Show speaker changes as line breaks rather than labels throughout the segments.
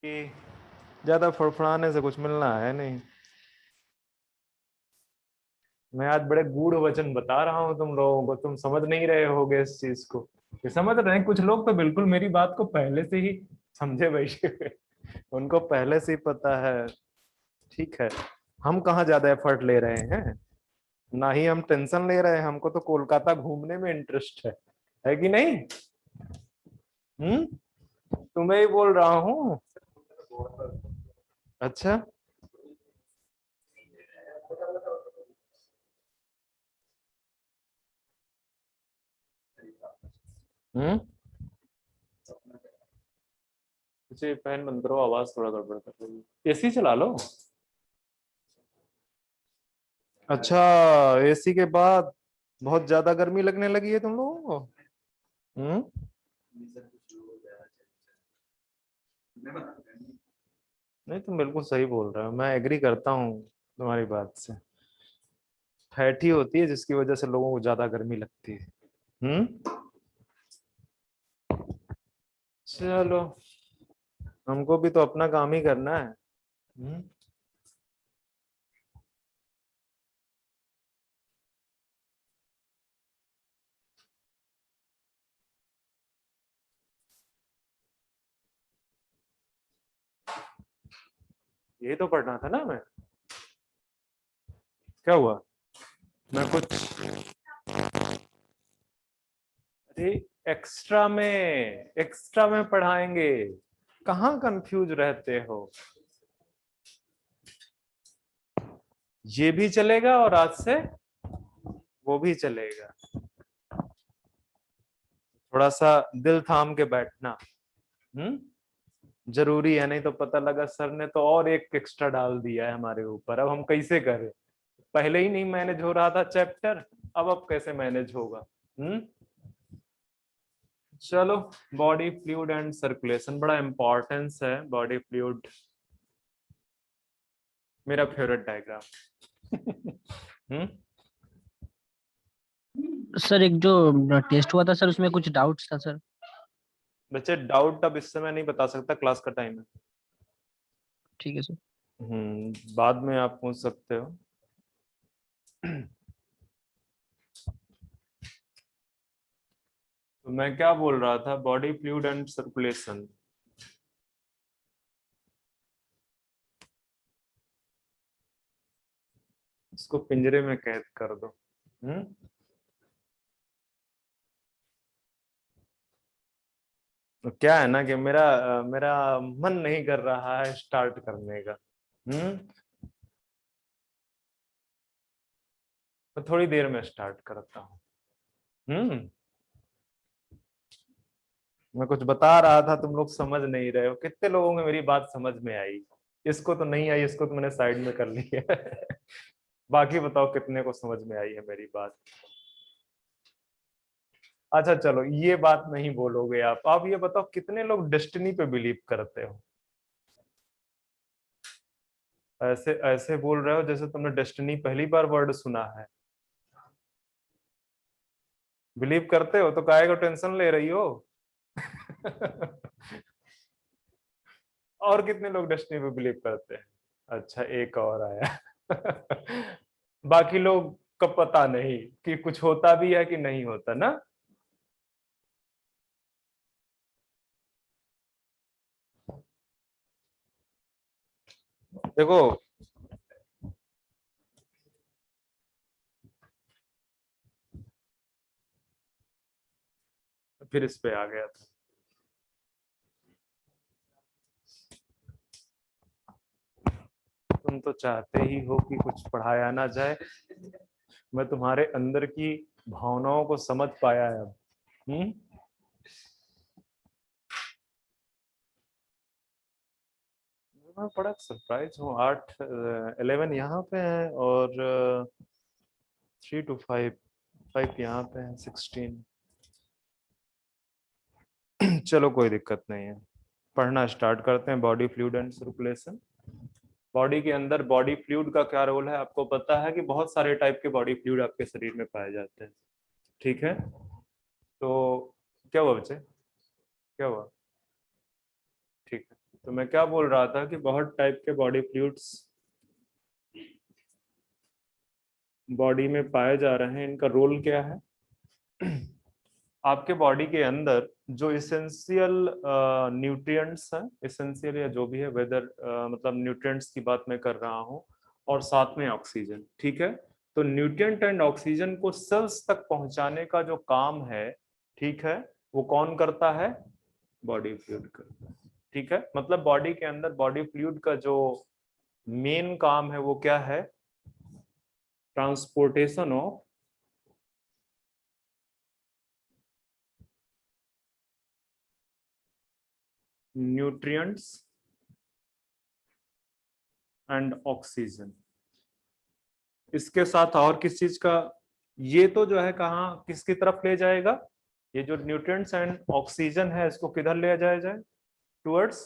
कि ज्यादा फड़फड़ाने से कुछ मिलना है नहीं। मैं आज बड़े गूढ़ वचन बता रहा हूँ तुम लोगों को, तुम समझ नहीं रहे होगे इस चीज को। ये समझ रहे हैं कुछ लोग तो बिल्कुल मेरी बात को पहले से ही समझे बैठे हुए, उनको पहले से ही पता है। ठीक है, हम कहाँ ज्यादा एफर्ट ले रहे हैं, ना ही हम टेंशन ले रहे हैं, हमको तो कोलकाता घूमने में इंटरेस्ट है कि नहीं? तुम्हें ही बोल रहा हूँ। अच्छा। हम्म। मुझे फैन बंद करो, आवाज थोड़ा गड़बड़ कर रही है, एसी चला लो। अच्छा, एसी के बाद बहुत ज्यादा गर्मी लगने लगी है तुम लोगों को? हम्म। नहीं, तुम बिल्कुल सही बोल रहे हो, मैं एग्री करता हूँ तुम्हारी बात से। फैट ही होती है जिसकी वजह से लोगों को ज्यादा गर्मी लगती है। हम्म। चलो, हमको भी तो अपना काम ही करना है। हम्म। यही तो पढ़ना था ना मैं। क्या हुआ? मैं कुछ, अरे एक्स्ट्रा में पढ़ाएंगे। कहाँ कंफ्यूज रहते हो? ये भी चलेगा और आज से वो भी चलेगा। थोड़ा सा दिल थाम के बैठना। हम्म। जरूरी है, नहीं तो पता लगा सर ने तो और एक एक्स्ट्रा डाल दिया है हमारे ऊपर, अब हम कैसे करें? पहले ही नहीं मैनेज हो रहा था चैप्टर, अब कैसे मैनेज होगा? हम्म। चलो, बॉडी फ्लूइड एंड सर्कुलेशन बड़ा इंपॉर्टेंस है, बॉडी फ्लूइड मेरा फेवरेट डायग्राम। हम्म।
सर एक जो टेस्ट हुआ था सर उसमें कुछ डाउट्स था सर।
बच्चे डाउट अब इस समय नहीं बता सकता, क्लास का टाइम है।
ठीक है सर।
बाद में आप पूछ सकते हो। तो मैं क्या बोल रहा था, बॉडी फ्लूइड एंड सर्कुलेशन। इसको पिंजरे में कैद कर दो। हम्म। तो क्या है ना कि मेरा मन नहीं कर रहा है स्टार्ट करने का। हम्म। तो थोड़ी देर में स्टार्ट करता हूँ। हम्म। मैं कुछ बता रहा था, तुम लोग समझ नहीं रहे हो, कितने लोगों में मेरी बात समझ में आई? इसको तो नहीं आई, इसको तो मैंने साइड में कर लिया। बाकी बताओ कितने को समझ में आई है मेरी बात? अच्छा चलो, ये बात नहीं बोलोगे आप ये बताओ कितने लोग डेस्टिनी पे बिलीव करते हो? ऐसे ऐसे बोल रहे हो जैसे तुमने डेस्टिनी पहली बार वर्ड सुना है। बिलीव करते हो तो काहे को टेंशन ले रही हो? और कितने लोग डेस्टिनी पे बिलीव करते हैं? अच्छा, एक और आया। बाकी लोग का पता नहीं कि कुछ होता भी है कि नहीं होता ना। देखो, फिर इस पे आ गया था। तुम तो चाहते ही हो कि कुछ पढ़ाया ना जाए। मैं तुम्हारे अंदर की भावनाओं को समझ पाया है अब। हम्म। मैं बड़ा सरप्राइज हूँ, 11 यहाँ पे है और 3 to 5, 5 यहाँ पे है, 16। चलो कोई दिक्कत नहीं है, पढ़ना स्टार्ट करते हैं। Body fluid and circulation. Body के अंदर बॉडी फ्लूइड का क्या रोल है आपको पता है कि बहुत सारे टाइप के बॉडी फ्लूइड आपके शरीर में पाए जाते हैं। ठीक है, तो क्या हुआ बच्चे? क्या हुआ? ठीक है, तो मैं क्या बोल रहा था कि बहुत टाइप के बॉडी फ्लूइड्स बॉडी में पाए जा रहे हैं। इनका रोल क्या है? आपके बॉडी के अंदर जो इसेंशियल न्यूट्रिएंट्स हैं, इसेंशियल या जो भी है, वेदर मतलब न्यूट्रिएंट्स की बात मैं कर रहा हूँ, और साथ में ऑक्सीजन, ठीक है। तो न्यूट्रिएंट एंड ऑक्सीजन को सेल्स तक पहुंचाने का जो काम है, ठीक है, वो कौन करता है? बॉडी फ्लूइड करता है, ठीक है। मतलब बॉडी के अंदर बॉडी फ्लूइड का जो मेन काम है वो क्या है? Transportation of nutrients and oxygen. इसके साथ और किस चीज का? ये तो जो है कहाँ, किसकी तरफ ले जाएगा? ये जो न्यूट्रिएंट्स एंड ऑक्सीजन है, इसको किधर ले जाया जाए? टुवर्ड्स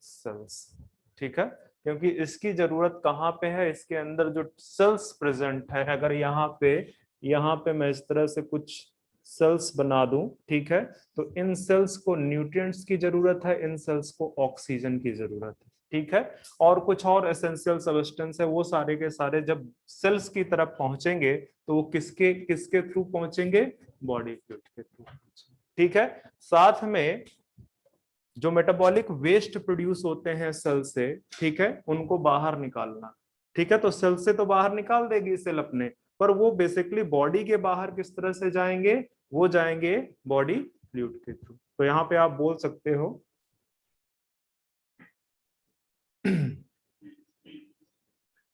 सेल्स, ठीक है। क्योंकि इसकी जरूरत कहाँ पे है? इसके अंदर जो सेल्स प्रेजेंट है, अगर यहाँ पे मैं इस तरह से कुछ सेल्स बना दूं, ठीक है, तो इन सेल्स को न्यूट्रिएंट्स की जरूरत है, इन सेल्स को ऑक्सीजन की जरूरत है, ठीक है। और कुछ और एसेंशियल सब्सटेंस है, वो सारे के सारे जब सेल्स की तरफ पहुंचेंगे तो वो किसके किसके थ्रू पहुंचेंगे? बॉडी फ्लूइड के थ्रू, ठीक है। साथ में जो मेटाबॉलिक वेस्ट प्रोड्यूस होते हैं सेल से, ठीक है, उनको बाहर निकालना, ठीक है। तो सेल से तो बाहर निकाल देगी सेल अपने, पर वो बेसिकली बॉडी के बाहर किस तरह से जाएंगे? वो जाएंगे बॉडी फ्लूइड के थ्रू। तो यहाँ पे आप बोल सकते हो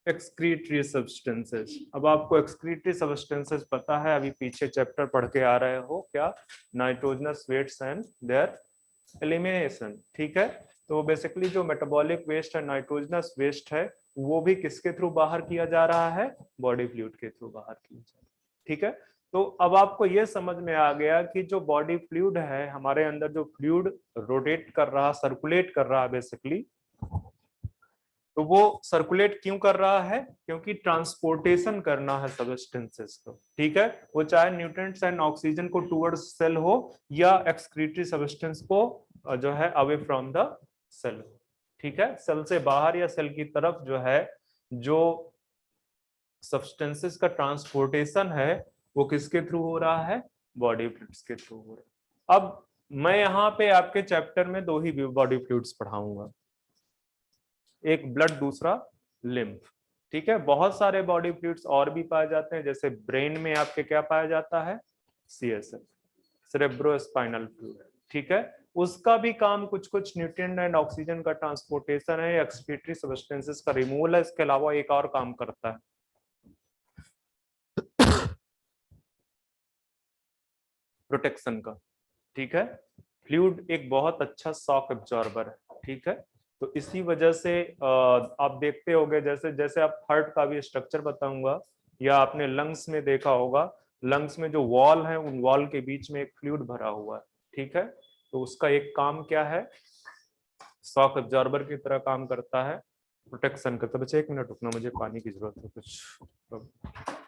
एक्सक्रीटरी सब्सटेंसेस। अब आपको एक्सक्रीटरी सब्सटेंसेस पता है, अभी पीछे चैप्टर पढ़ के आ रहे हो क्या? Nitrogenous wastes and their elimination, ठीक है। तो बेसिकली जो मेटाबॉलिक वेस्ट है, नाइट्रोजनस वेस्ट है, वो भी किसके थ्रू बाहर किया जा रहा है? बॉडी फ्लूइड के थ्रू बाहर किया जा रहा है, ठीक है। तो अब आपको ये समझ में आ गया कि जो बॉडी फ्लूइड है, हमारे अंदर जो फ्लूइड रोटेट कर रहा, सर्कुलेट कर रहा है बेसिकली, तो वो सर्कुलेट क्यों कर रहा है? क्योंकि ट्रांसपोर्टेशन करना है सब्सटेंसेस को, ठीक है। वो चाहे न्यूट्रिएंट्स एंड ऑक्सीजन को टुवर्ड्स सेल हो, या एक्सक्रीटरी सब्सटेंस को जो है अवे फ्रॉम द सेल हो, ठीक है। सेल से बाहर या सेल की तरफ जो है, जो सब्सटेंसेस का ट्रांसपोर्टेशन है, वो किसके थ्रू हो रहा है? बॉडी फ्लूइड्स के थ्रू हो रहा है। अब मैं यहाँ पे आपके चैप्टर में दो ही बॉडी फ्लूइड्स पढ़ाऊंगा, एक ब्लड, दूसरा लिम्फ, ठीक है। बहुत सारे बॉडी फ्लूइड्स और भी पाए जाते हैं, जैसे ब्रेन में आपके क्या पाया जाता है? CSF, सेरेब्रोस्पाइनल फ्लूइड, ठीक है। उसका भी काम कुछ कुछ न्यूट्रिएंट एंड ऑक्सीजन का ट्रांसपोर्टेशन है, एक्सक्रीटरी सब्सटेंसेस का रिमूवल है। इसके अलावा एक और काम करता है, प्रोटेक्शन का, ठीक है। फ्लूइड एक बहुत अच्छा शॉक एब्जॉर्बर है, ठीक है। तो इसी वजह से आप देखते होंगे, जैसे जैसे आप हार्ट का भी स्ट्रक्चर बताऊंगा, या आपने लंग्स में देखा होगा, लंग्स में जो वॉल है, उन वॉल के बीच में एक फ्लूइड भरा हुआ है, ठीक है। तो उसका एक काम क्या है? शॉक एब्जॉर्बर की तरह काम करता है, प्रोटेक्शन करता है। बच्चे 1 मिनट रुकना, मुझे पानी की जरूरत है कुछ।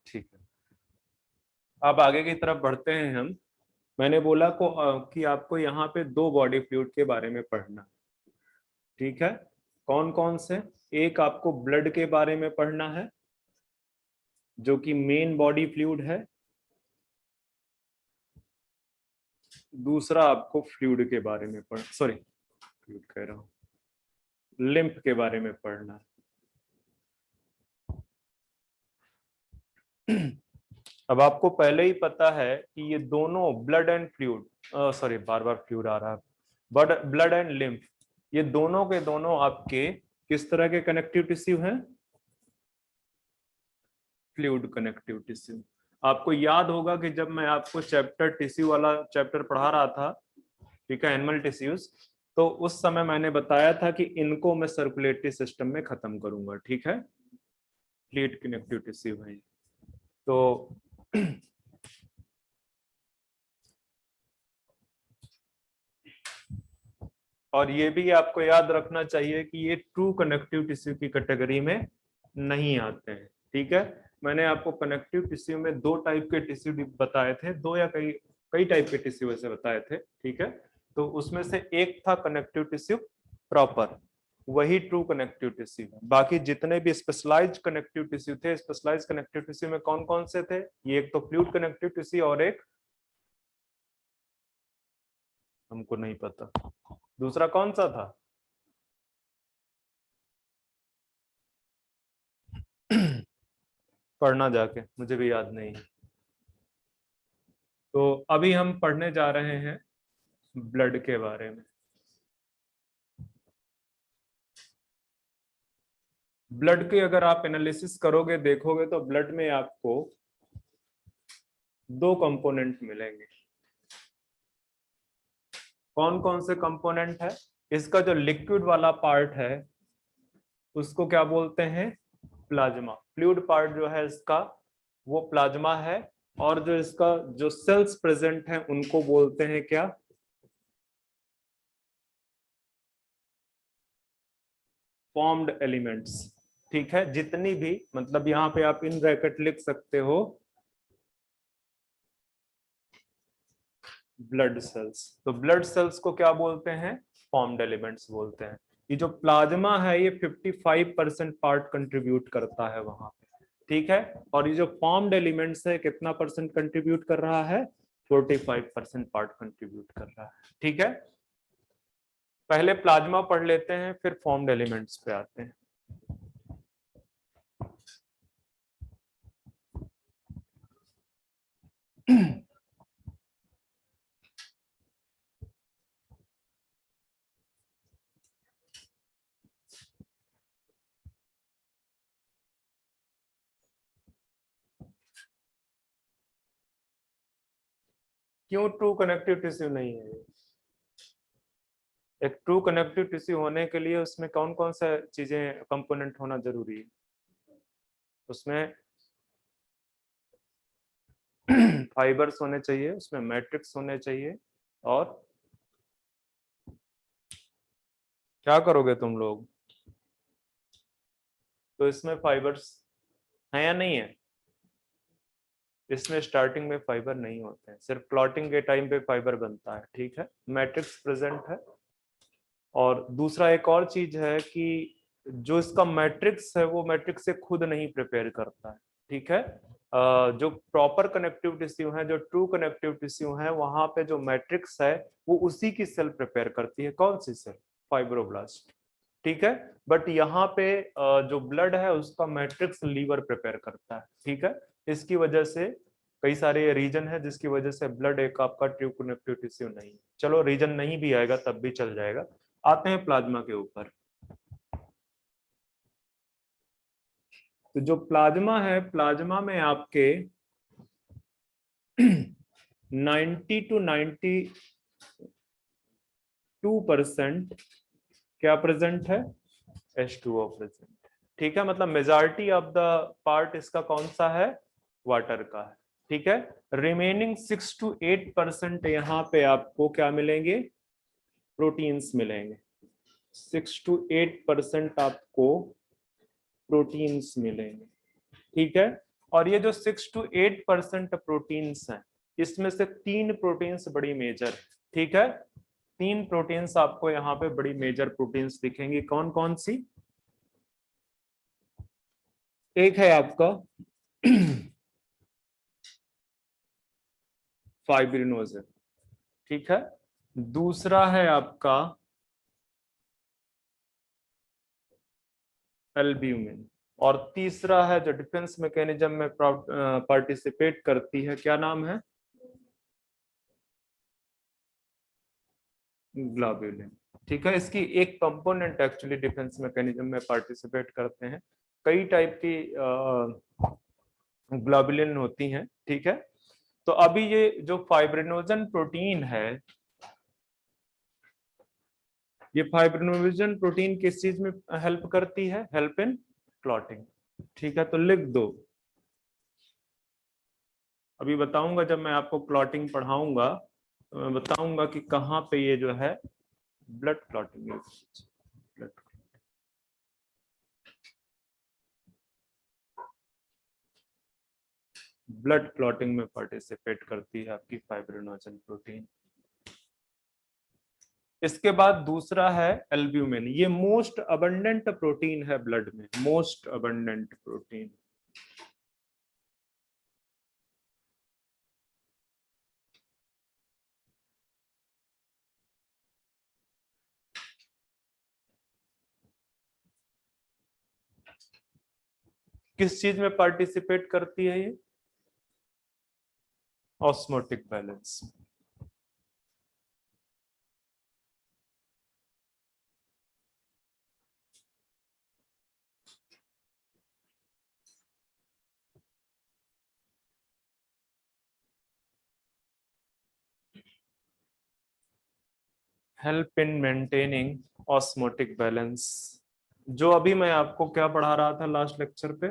ठीक है, अब आगे की तरफ बढ़ते हैं हम। मैंने बोला कि आपको यहाँ पे दो बॉडी फ्लूइड के बारे में पढ़ना है, ठीक है। कौन कौन से? एक आपको ब्लड के बारे में पढ़ना है जो कि मेन बॉडी फ्लूइड है। दूसरा आपको फ्लूइड के बारे में फ्लूइड कह रहा हूं, लिम्फ के बारे में पढ़ना है। अब आपको पहले ही पता है कि ये दोनों ब्लड एंड फ्लूइड, बार बार फ्लूइड आ रहा है, बट ब्लड एंड लिम्फ, ये दोनों के दोनों आपके किस तरह के कनेक्टिव टिश्यू हैं? Fluid connective tissue. आपको याद होगा कि जब मैं आपको चैप्टर टिश्यू वाला चैप्टर पढ़ा रहा था, ठीक है, एनिमल टिश्यूज, तो उस समय मैंने बताया था कि इनको मैं सर्कुलेटरी सिस्टम में खत्म करूंगा, ठीक है, फ्लूइड कनेक्टिव टिश्यू है। तो और ये भी आपको याद रखना चाहिए कि ये ट्रू कनेक्टिव टिश्यू की कैटेगरी में नहीं आते हैं, ठीक है। मैंने आपको कनेक्टिव टिश्यू में दो टाइप के टिश्यू बताए थे, दो या कई कई टाइप के टिश्यू ऐसे बताए थे, ठीक है। तो उसमें से एक था कनेक्टिव टिश्यू प्रॉपर, वही ट्रू कनेक्टिव टिश्यू है। बाकी जितने भी स्पेशलाइज्ड कनेक्टिव टिश्यू थे, स्पेशलाइज्ड कनेक्टिव टिश्यू में कौन कौन से थे? ये एक तो फ्लूइड कनेक्टिव टिश्यू और एक हमको नहीं पता, दूसरा कौन सा था? पढ़ना जाके, मुझे भी याद नहीं। तो अभी हम पढ़ने जा रहे हैं ब्लड के बारे में। ब्लड के अगर आप एनालिसिस करोगे, देखोगे, तो ब्लड में आपको दो कंपोनेंट मिलेंगे। कौन कौन से कंपोनेंट है? इसका जो लिक्विड वाला पार्ट है उसको क्या बोलते हैं? प्लाज्मा। फ्लूइड पार्ट जो है इसका वो प्लाज्मा है, और जो इसका जो सेल्स प्रेजेंट हैं उनको बोलते हैं क्या? फॉर्म्ड एलिमेंट्स, ठीक है। जितनी भी, मतलब यहाँ पे आप इन ब्रैकेट लिख सकते हो ब्लड सेल्स। तो ब्लड सेल्स को क्या बोलते हैं? फॉर्म्ड एलिमेंट्स बोलते हैं। ये जो प्लाज्मा है ये 55% पार्ट कंट्रीब्यूट करता है वहां पे, ठीक है। और ये जो फॉर्म्ड एलिमेंट्स है कितना परसेंट कंट्रीब्यूट कर रहा है? 45% पार्ट कंट्रीब्यूट कर रहा है, ठीक है। पहले प्लाज्मा पढ़ लेते हैं, फिर फॉर्म्ड एलिमेंट्स पे आते हैं। क्यों ट्रू कनेक्टिव टिश्यू नहीं है? एक ट्रू कनेक्टिव टिश्यू होने के लिए उसमें कौन कौन सा चीजें, कंपोनेंट होना जरूरी है? उसमें फाइबर्स होने चाहिए, उसमें मैट्रिक्स होने चाहिए, और क्या करोगे तुम लोग? तो इसमें फाइबर्स है या नहीं है? इसमें स्टार्टिंग में फाइबर नहीं होते हैं, सिर्फ क्लॉटिंग के टाइम पे फाइबर बनता है, ठीक है। मैट्रिक्स प्रेजेंट है। और दूसरा एक और चीज है कि जो इसका मैट्रिक्स है वो मैट्रिक्स से खुद नहीं प्रिपेयर करता है, ठीक है। जो प्रॉपर कनेक्टिव टिश्यू है, जो ट्रू कनेक्टिव टिश्यू है, वहां पे जो मैट्रिक्स है वो उसी की सेल प्रिपेयर करती है। कौन सी सेल? फाइब्रोब्लास्ट, ठीक है। बट यहाँ पे जो ब्लड है उसका मैट्रिक्स लीवर प्रिपेयर करता है, ठीक है। इसकी वजह से कई सारे रीजन है जिसकी वजह से ब्लड एक आपका ट्रू कनेक्टिव टिश्यू नहीं है। चलो रीजन नहीं भी आएगा तब भी चल जाएगा। आते हैं प्लाज्मा के ऊपर। तो जो प्लाज्मा है, प्लाज्मा में आपके 90 to 92% क्या प्रेजेंट है? H2O प्रेजेंट, ठीक है। मतलब मेजॉरिटी ऑफ द पार्ट इसका कौन सा है? वाटर का है, ठीक है। रिमेनिंग 6 to 8% यहाँ पे आपको क्या मिलेंगे? प्रोटीन्स मिलेंगे। 6 to 8% आपको प्रोटीन्स मिलेंगे, ठीक है। और ये जो 6 to 8% प्रोटीन्स हैं, इसमें से 3 प्रोटीन्स बड़ी मेजर, ठीक है। तीन प्रोटीन्स आपको यहाँ पे बड़ी मेजर प्रोटीन्स दिखेंगी, कौन कौन सी? एक है आपका फाइब्रिनोजन, ठीक है। दूसरा है आपका एल्ब्यूमिन, और तीसरा है जो डिफेंस मैकेनिज्म में पार्टिसिपेट करती है, क्या नाम है? ग्लोबुलिन, ठीक है। इसकी एक कंपोनेंट एक्चुअली डिफेंस मैकेनिज्म में पार्टिसिपेट करते हैं। कई टाइप की ग्लोबुलिन होती हैं, ठीक है। तो अभी ये जो फाइब्रिनोजन प्रोटीन है, ये फाइब्रिनोजन प्रोटीन किस चीज में हेल्प करती है? हेल्प इन क्लॉटिंग, ठीक है। तो लिख दो, अभी बताऊंगा जब मैं आपको क्लॉटिंग पढ़ाऊंगा तो मैं बताऊंगा कि कहाँ पे ये जो है ब्लड क्लॉटिंग, ब्लड क्लॉटिंग में पार्टिसिपेट करती है आपकी फाइब्रिनोजन प्रोटीन। इसके बाद दूसरा है एल्ब्यूमिन, ये मोस्ट अबंडेंट प्रोटीन है ब्लड में, मोस्ट अबंडेंट प्रोटीन। किस चीज में पार्टिसिपेट करती है ये? Osmotic balance. Help in maintaining osmotic balance. जो अभी मैं आपको क्या पढ़ा रहा था लास्ट लेक्चर पे,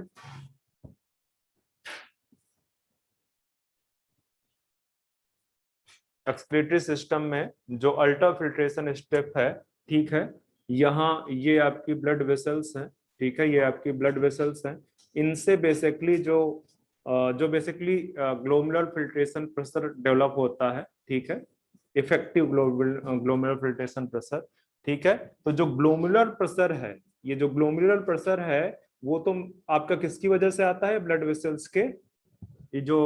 एक्सक्रीटरी सिस्टम में जो अल्ट्राफिल्ट्रेशन स्टेप है, ठीक है, यहाँ ये आपकी ब्लड वेसल्स हैं, ठीक है, ये आपकी ब्लड वेसल्स हैं। इनसे बेसिकली जो basically glomerular filtration pressure develop होता है, ठीक है, इफेक्टिव ग्लोमेरुलर फिल्ट्रेशन प्रेशर, ठीक है। तो जो ग्लोमेरुलर प्रेशर है, ये जो ग्लोमेरुलर प्रेशर है वो तो आपका किसकी वजह से आता है? ब्लड वेसल्स के ये जो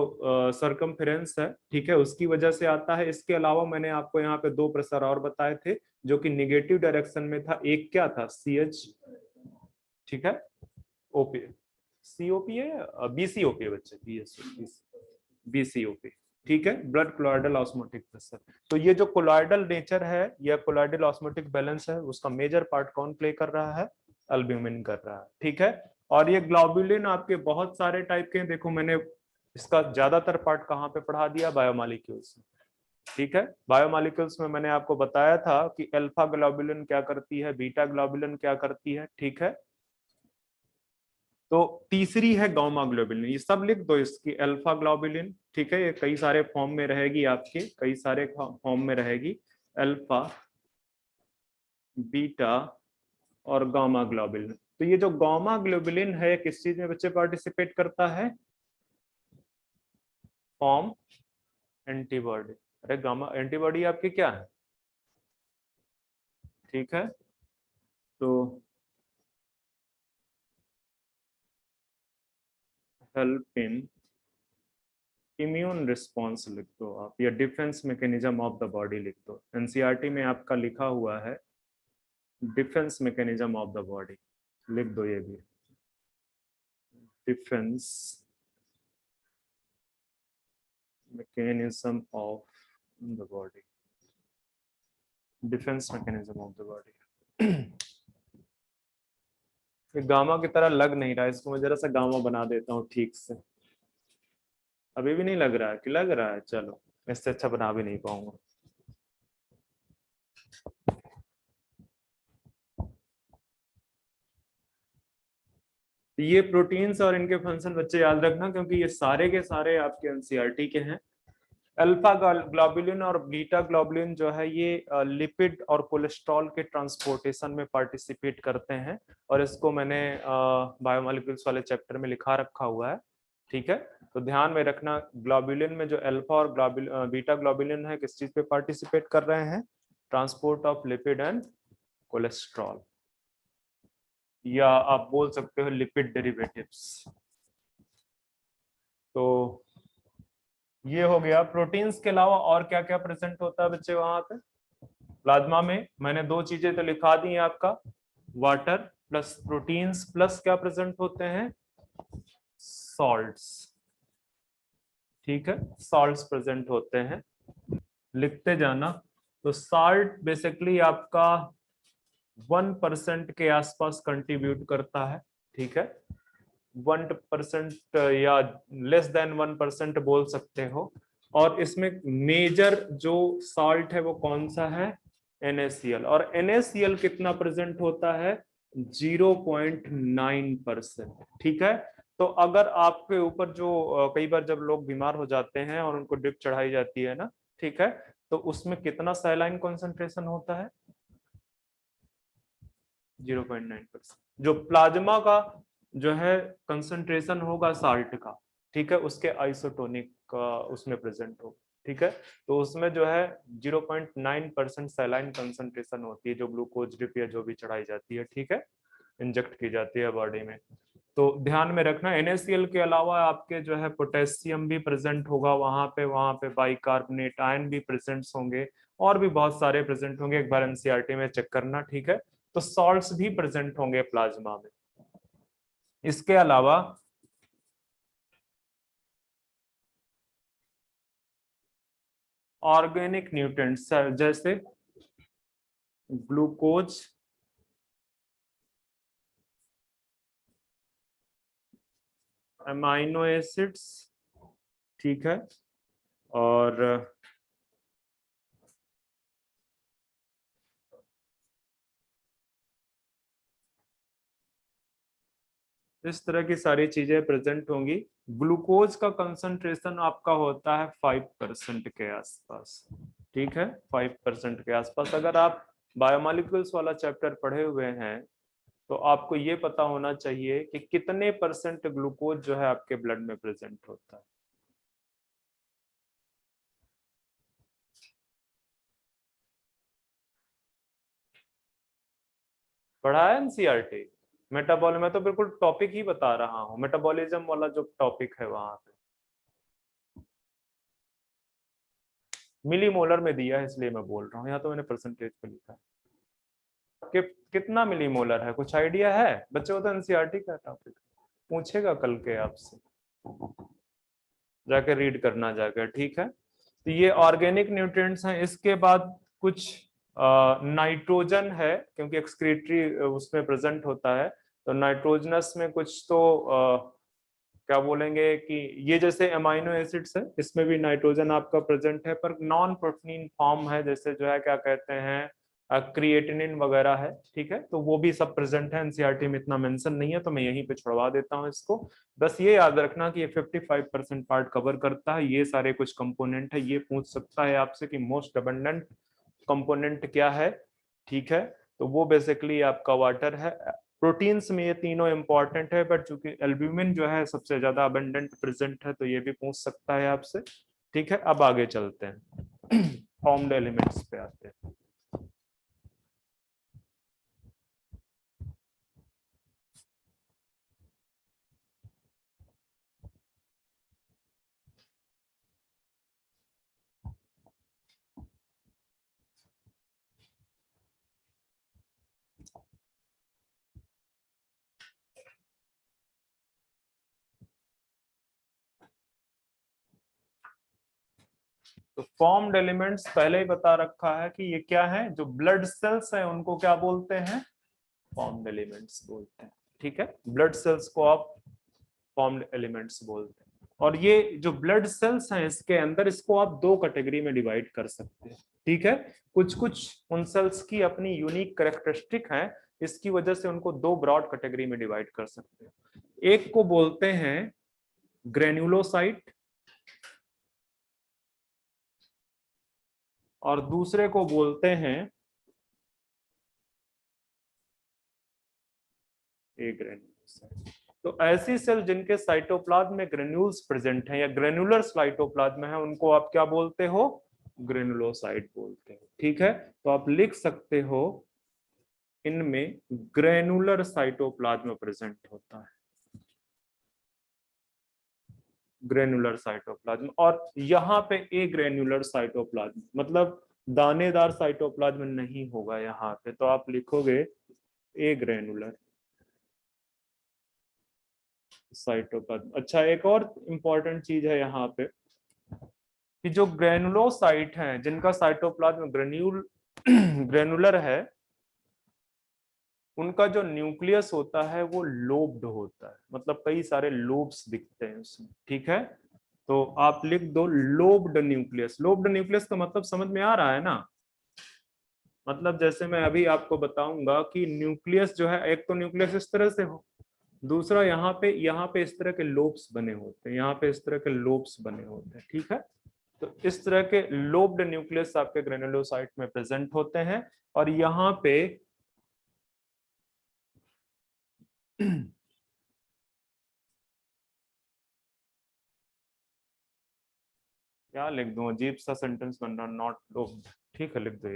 सरकमफेरेंस है, ठीक है, उसकी वजह से आता है। इसके अलावा मैंने आपको यहाँ पे दो प्रेशर और बताए थे जो कि निगेटिव डायरेक्शन में था। एक क्या था? CH, ठीक है, ओपी, COP है, BCOP है बच्चे, BCOP, ठीक है, ब्लड कोलॉइडल ऑस्मोटिक प्रेशर। तो ये जो कोलॉइडल नेचर है या कोलॉइडल ऑस्मोटिक बैलेंस है, उसका मेजर पार्ट कौन प्ले कर रहा है? एल्ब्यूमिन कर रहा है, ठीक है। और ये ग्लोबुलिन आपके बहुत सारे टाइप के हैं, देखो मैंने इसका ज्यादातर पार्ट कहाँ पे पढ़ा दिया? बायोमॉलिक्यूल्स में, ठीक है। बायोमॉलिक्यूल्स में मैंने आपको बताया था कि अल्फा ग्लोबुलिन क्या करती है, बीटा ग्लोबुलिन क्या करती है, ठीक है। तो तीसरी है गामा ग्लोबुलिन, ये सब लिख दो इसकी, अल्फा ग्लोबुलिन, ठीक है, ये कई सारे फॉर्म में रहेगी आपके, कई सारे फॉर्म में रहेगी, अल्फा, बीटा और गामा ग्लोबुलिन। तो ये जो गामा ग्लोबुलिन है किस चीज में बच्चे पार्टिसिपेट करता है? Form antibody. अरे गामा एंटीबॉडी आपकी क्या है? ठीक है, तो हेल्प इन इम्यून रिस्पॉन्स लिख दो आप, या defence mechanism of the body लिख दो। एनसीईआरटी में आपका लिखा हुआ है defence mechanism of the body, लिख दो ये भी, defence mechanism of the body, defence mechanism of the body. ये गामा की तरह लग नहीं रहा है, इसको मैं जरा सा गामा बना देता हूँ ठीक से। अभी भी नहीं लग रहा है कि लग रहा है? चलो, इससे अच्छा बना भी नहीं पाऊंगा। ये प्रोटीन्स और इनके फंक्शन बच्चे याद रखना, क्योंकि ये सारे के सारे आपके एनसीईआरटी के हैं। अल्फा ग्लोबुलिन और बीटा ग्लोबुलिन जो है ये लिपिड और कोलेस्ट्रॉल के ट्रांसपोर्टेशन में पार्टिसिपेट करते हैं, और इसको मैंने बायोमोलिक्यूल्स वाले चैप्टर में लिखा रखा हुआ है, ठीक है। तो ध्यान में रखना, ग्लोबुलिन में जो अल्फा और बीटा ग्लोबुलिन है किस चीज पे पार्टिसिपेट कर रहे हैं? Transport of lipid and cholesterol, या आप बोल सकते हो लिपिड डेरिवेटिव्स। तो ये हो गया। प्रोटीन्स के अलावा और क्या क्या प्रेजेंट होता है बच्चे वहां पे प्लाज्मा में? मैंने दो चीजें तो लिखा दी हैं आपका, वाटर प्लस प्रोटीन्स प्लस क्या प्रेजेंट होते हैं, सॉल्ट्स। ठीक है, सॉल्ट्स प्रेजेंट होते हैं, लिखते जाना। तो साल्ट बेसिकली आपका 1% के आसपास कंट्रीब्यूट करता है। ठीक है, 1% या लेस देन 1% बोल सकते हो। और इसमें मेजर जो साल्ट है वो कौन सा है, NaCl। और NaCl कितना प्रेजेंट होता है, 0.9%। ठीक है, तो अगर आपके ऊपर जो कई बार जब लोग बीमार हो जाते हैं और उनको ड्रिप चढ़ाई जाती है ना, ठीक है, तो उसमें कितना सैलाइन कॉन्सेंट्रेशन होता है, 0.9%। जो प्लाज्मा का जो है कंसंट्रेशन होगा साल्ट का, ठीक है, उसके आइसोटोनिक का उसमें प्रेजेंट हो। ठीक है, तो उसमें जो है 0.9% सैलाइन कंसंट्रेशन होती है, जो ग्लूकोज ड्रिप या जो भी चढ़ाई जाती है, ठीक है, इंजेक्ट की जाती है बॉडी में। तो ध्यान में रखना NaCl के अलावा आपके जो है पोटेशियम भी प्रेजेंट होगा वहां पे बाइकार्बोनेट आयन भी प्रेजेंट होंगे, और भी बहुत सारे प्रेजेंट होंगे, एक बार NCERT में चेक करना। ठीक है, तो सॉल्ट्स भी प्रेजेंट होंगे प्लाज्मा में। इसके अलावा ऑर्गेनिक न्यूट्रिएंट्स जैसे ग्लूकोज, अमाइनो एसिड्स, ठीक है, और इस तरह की सारी चीजें प्रेजेंट होंगी। ग्लूकोज का कंसंट्रेशन आपका होता है 5% के आसपास। ठीक है, 5% के आसपास। अगर आप बायोमोलिक्यूल्स वाला चैप्टर पढ़े हुए हैं तो आपको ये पता होना चाहिए कि कितने परसेंट ग्लूकोज जो है आपके ब्लड में प्रेजेंट होता है। पढ़ा है NCERT? मेटाबॉल में तो बिल्कुल टॉपिक ही बता रहा हूँ, मेटाबॉलिज्म वाला जो टॉपिक है वहां पे मिली मोलर में दिया है, इसलिए मैं बोल रहा हूँ। यहाँ तो मैंने परसेंटेज पे लिखा है कि कितना मिली मोलर है, कुछ आइडिया है बच्चों को? तो NCERT का टॉपिक पूछेगा कल के आपसे, जाके रीड करना जाकर। ठीक है, तो ये ऑर्गेनिक न्यूट्रिएंट्स हैं। इसके बाद कुछ नाइट्रोजन है, क्योंकि एक्सक्रीटरी उसमें प्रेजेंट होता है, तो नाइट्रोजनस में कुछ तो क्या बोलेंगे कि ये जैसे अमाइनो एसिड्स है, इसमें भी नाइट्रोजन आपका प्रेजेंट है, पर नॉन प्रोटीन फॉर्म है, जैसे जो है क्या कहते हैं क्रिएटिनिन वगैरह है। ठीक है, तो वो भी सब प्रेजेंट है। NCERT में इतना मेंशन नहीं है तो मैं यहीं पे छुड़वा देता हूँ इसको। बस ये याद रखना कि ये 55% पार्ट कवर करता है, ये सारे कुछ कंपोनेंट है। ये पूछ सकता है आपसे कि मोस्ट अबंडेंट कंपोनेंट क्या है। ठीक है, तो वो बेसिकली आपका वाटर है। प्रोटीन्स में ये तीनों इंपॉर्टेंट है, बट चूंकि एल्ब्यूमिन जो है सबसे ज्यादा अबंडेंट प्रेजेंट है, तो ये भी पूछ सकता है आपसे। ठीक है, अब आगे चलते हैं फॉर्म्ड एलिमेंट्स पे आते हैं। तो फॉर्म्ड एलिमेंट्स पहले ही बता रखा है कि ये क्या है, जो ब्लड सेल्स हैं उनको क्या बोलते हैं, फॉर्म्ड एलिमेंट्स बोलते हैं। ठीक है, ब्लड सेल्स को आप फॉर्म्ड एलिमेंट्स बोलते हैं। और ये जो ब्लड सेल्स हैं इसके अंदर, इसको आप दो कैटेगरी में डिवाइड कर सकते हैं। ठीक है, कुछ कुछ उन सेल्स की अपनी यूनिक कैरेक्टरिस्टिक है, इसकी वजह से उनको दो ब्रॉड कैटेगरी में डिवाइड कर सकते हैं। एक को बोलते हैं ग्रेन्युलोसाइट और दूसरे को बोलते हैं एग्रेन्युलोसाइट। तो ऐसी सेल जिनके साइटोप्लाज्म में ग्रेन्यूल्स प्रेजेंट हैं या ग्रेन्युलर साइटोप्लाज्म है, उनको आप क्या बोलते हो, ग्रेनुलोसाइट बोलते हैं। ठीक है, तो आप लिख सकते हो इनमें ग्रेनुलर साइटोप्लाज्म प्रेजेंट होता है, ग्रेनुलर साइटोप्लाज्म। और यहाँ पे ए ग्रेनुलर साइटोप्लाज्म मतलब दानेदार साइटोप्लाज्म नहीं होगा यहाँ पे, तो आप लिखोगे ए ग्रेनुलर साइटोप्लाज्म। अच्छा, एक और इंपॉर्टेंट चीज है यहाँ पे कि जो ग्रेनुलोसाइट हैं जिनका साइटोप्लाज्म ग्रेनुलर है, उनका जो न्यूक्लियस होता है वो लोब्ड होता है, मतलब कई सारे लोब्स दिखते हैं उसमें। ठीक है, तो आप लिख दो लोब्ड न्यूक्लियस। लोब्ड न्यूक्लियस का मतलब समझ में आ रहा है ना? मतलब जैसे मैं अभी आपको बताऊंगा कि न्यूक्लियस जो है, एक तो न्यूक्लियस इस तरह से हो, दूसरा यहाँ पे इस तरह के लोब्स बने होते हैं, यहाँ पे इस तरह के लोब्स बने होते हैं। ठीक है, तो इस तरह के लोब्ड न्यूक्लियस आपके ग्रेनुलोसाइट में प्रेजेंट होते हैं। और यहाँ पे क्या लिख दूं, अजीब सा सेंटेंस बन रहा, नॉट लोब्ड। ठीक है, लिख दो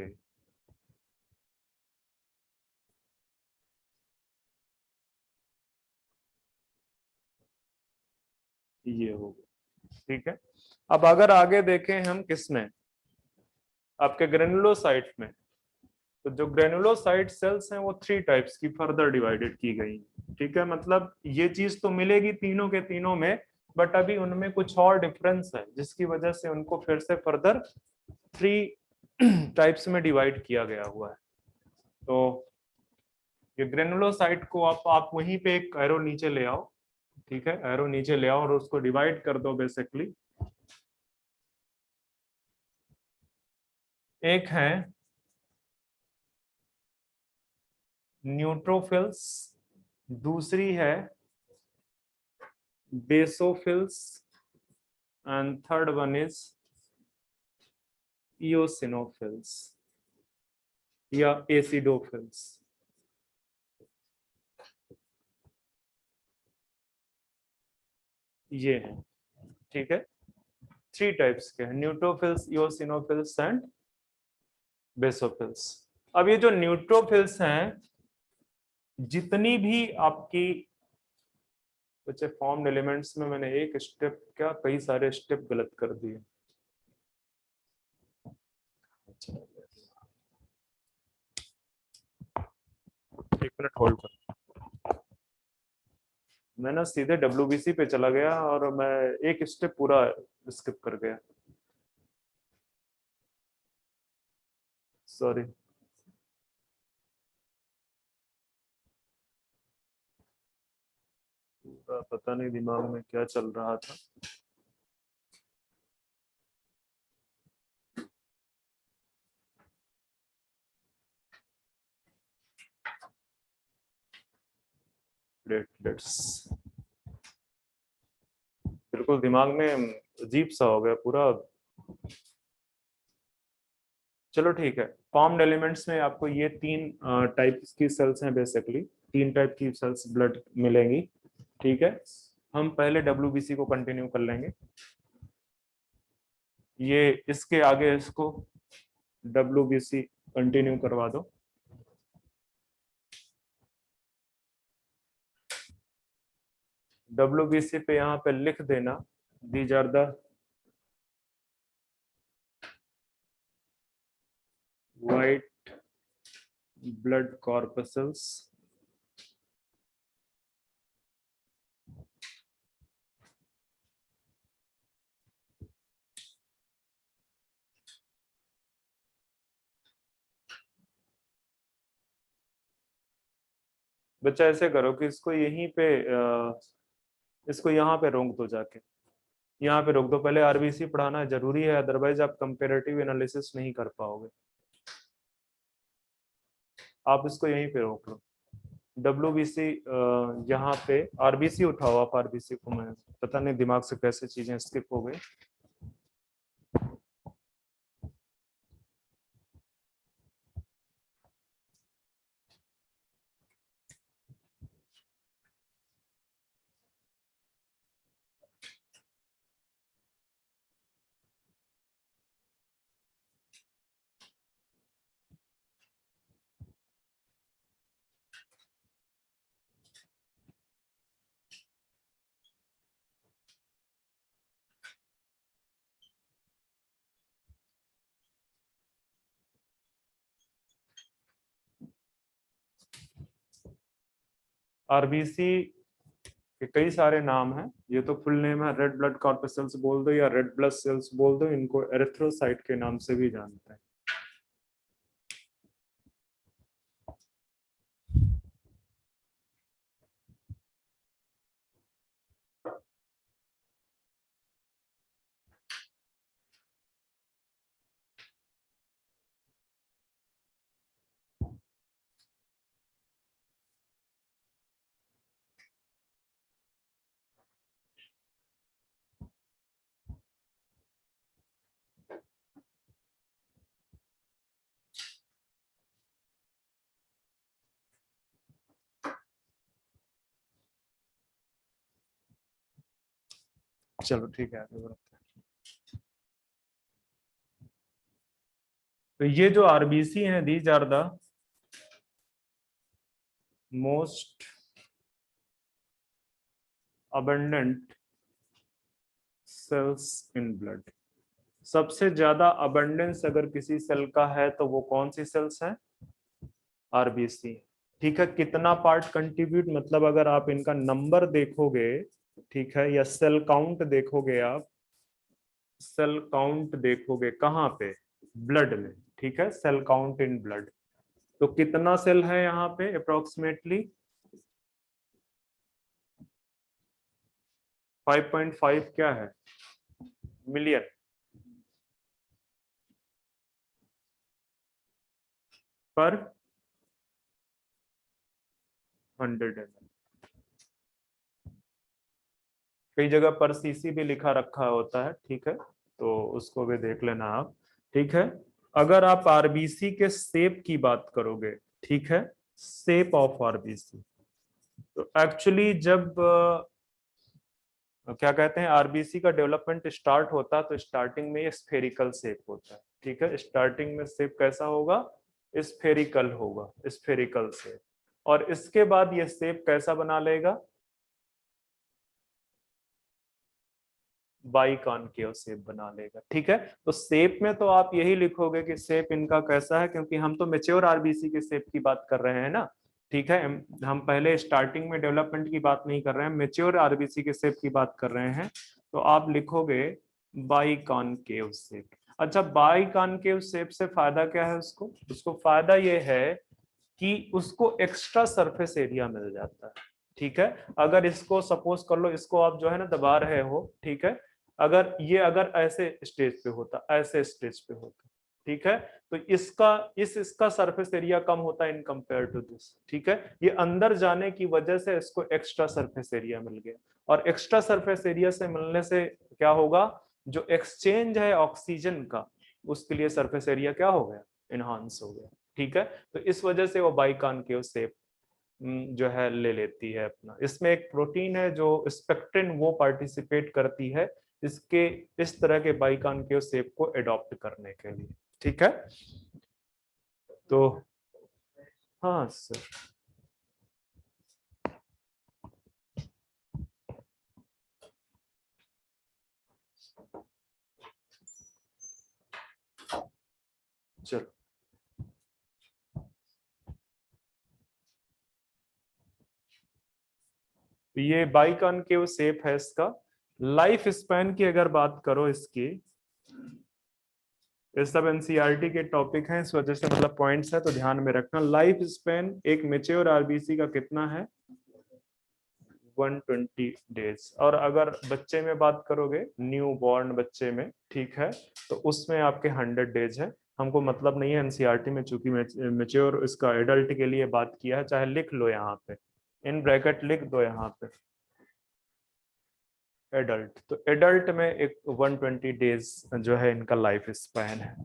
ये हो गया। ठीक है, अब अगर आगे देखें हम किसमें, आपके ग्रेनुलोसाइट में, तो जो ग्रेनुलोसाइट सेल्स हैं वो 3 टाइप्स की फर्दर डिवाइडेड की गई। ठीक है, मतलब ये चीज तो मिलेगी तीनों के तीनों में, बट अभी उनमें कुछ और डिफरेंस है जिसकी वजह से उनको फिर से फर्दर 3 टाइप्स में डिवाइड किया गया हुआ है। तो ये ग्रेनुलोसाइट को आप वहीं पे एक एरो नीचे ले आओ। ठीक है, एरो नीचे ले आओ और उसको डिवाइड कर दो बेसिकली। एक है न्यूट्रोफिल्स, दूसरी है basophils, and third one is eosinophils या एसिडोफिल्स। ये है, ठीक है, 3 टाइप्स के हैं, न्यूट्रोफिल्स, इओसिनोफिल्स एंड बेसोफिल्स। अब ये जो न्यूट्रोफिल्स हैं, जितनी भी आपकी बच्चे फॉर्म्ड एलिमेंट्स में, मैंने एक स्टेप क्या कई सारे स्टेप गलत कर दिए। एक मिनट होल्ड कर, मैं ना सीधे WBC पे चला गया और मैं एक स्टेप पूरा स्किप कर गया, सॉरी। पता नहीं दिमाग में क्या चल रहा था। प्लेटलेट्स, बिल्कुल दिमाग में अजीब सा हो गया पूरा। चलो ठीक है, फॉर्म्ड एलिमेंट्स में आपको ये 3 टाइप्स की सेल्स हैं बेसिकली, 3 टाइप की सेल्स ब्लड मिलेंगी। ठीक है, हम पहले WBC को कंटिन्यू कर लेंगे, ये इसके आगे इसको WBC कंटिन्यू करवा दो। WBC पे यहाँ पे लिख देना, these are the white blood corpuscles बच्चा ऐसे करो कि इसको यहीं पे इसको यहाँ पे रोक दो, जाके यहाँ पे रोक दो। पहले RBC पढ़ाना जरूरी है, अदरवाइज आप कंपेरेटिव एनालिसिस नहीं कर पाओगे। आप इसको यहीं पे रोक लो, WBC यहाँ पे, RBC उठाओ आप, RBC को, मैं पता नहीं दिमाग से कैसे चीजें स्किप हो गई। आरबीसी के कई सारे नाम हैं, ये तो फुल नेम है, रेड ब्लड कॉर्पसेल्स बोल दो या रेड ब्लड सेल्स बोल दो, इनको एरिथ्रोसाइट के नाम से भी जानते हैं। चलो ठीक है, आगे बढ़ते हैं। तो ये जो आरबीसी हैं, these are the most abundant cells in blood. सबसे ज्यादा अबंडेंस अगर किसी सेल का है तो वो कौन सी सेल्स हैं? आरबीसी। ठीक है, कितना पार्ट कंट्रीब्यूट, मतलब अगर आप इनका नंबर देखोगे, ठीक है, या सेल काउंट देखोगे, आप सेल काउंट देखोगे कहाँ पे? ब्लड में। ठीक है, सेल काउंट इन ब्लड। तो कितना सेल है यहाँ पे अप्रोक्सीमेटली? 5.5 क्या है? मिलियन पर 100 ml। कई जगह पर सीसी भी लिखा रखा होता है, ठीक है, तो उसको भी देख लेना आप। ठीक है, अगर आप आरबीसी के शेप की बात करोगे, ठीक है, शेप ऑफ आरबीसी, तो एक्चुअली जब क्या कहते हैं, आरबीसी का डेवलपमेंट स्टार्ट होता है तो स्टार्टिंग में ये स्फेरिकल शेप होता है। ठीक है, स्टार्टिंग में शेप कैसा होगा? स्फेरिकल होगा, स्फेरिकल शेप। और इसके बाद ये शेप कैसा बना लेगा? बाइकॉनकेव शेप बना लेगा। ठीक है, तो शेप में तो आप यही लिखोगे कि शेप इनका कैसा है, क्योंकि हम तो मेच्योर आरबीसी के शेप की बात कर रहे हैं ना। ठीक है, हम पहले स्टार्टिंग में डेवलपमेंट की बात नहीं कर रहे हैं, मेच्योर आरबीसी के शेप की बात कर रहे हैं। तो आप लिखोगे बाइकॉनकेव शेप। अच्छा, बाइकॉनकेव शेप से फायदा क्या है उसको? उसको फायदा ये है कि उसको एक्स्ट्रा सरफेस एरिया मिल जाता है। ठीक है, अगर इसको सपोज कर लो, इसको आप जो है ना दबा रहे हो, ठीक है, अगर ऐसे स्टेज पे होता, ऐसे स्टेज पे होता, ठीक है, तो इसका सरफेस एरिया कम होता है इन कंपेयर टू दिस। ठीक है, ये अंदर जाने की वजह से इसको एक्स्ट्रा सरफेस एरिया मिल गया, और एक्स्ट्रा सरफेस एरिया से मिलने से क्या होगा? जो एक्सचेंज है ऑक्सीजन का, उसके लिए सरफेस एरिया क्या हो गया? इनहांस हो गया। ठीक है, तो इस वजह से वो बाइकॉनकेव शेप जो है ले लेती है अपना। इसमें एक प्रोटीन है जो स्पेक्ट्रिन, वो पार्टिसिपेट करती है इसके इस तरह के बाइकॉनकेव शेप को एडॉप्ट करने के लिए। ठीक है, तो हाँ सर, चलो। तो ये बाइकॉनकेव शेप है इसका। लाइफ स्पैन की अगर बात करो इसकी, ये सब एनसीईआरटी के टॉपिक हैं, इस वजह से मतलब पॉइंट्स है, तो ध्यान में रखना। लाइफ स्पैन एक मेच्योर आरबीसी का कितना है? 120 डेज। और अगर बच्चे में बात करोगे, न्यू बॉर्न बच्चे में, ठीक है, तो उसमें आपके 100 डेज है। हमको मतलब नहीं है एनसीईआरटी में, चूंकि मेच्योर इसका एडल्ट के लिए बात किया है, चाहे लिख लो यहाँ पे, इन ब्रैकेट लिख दो यहाँ पे एडल्ट। तो एडल्ट में एक 120 डेज जो है इनका लाइफ स्पैन है।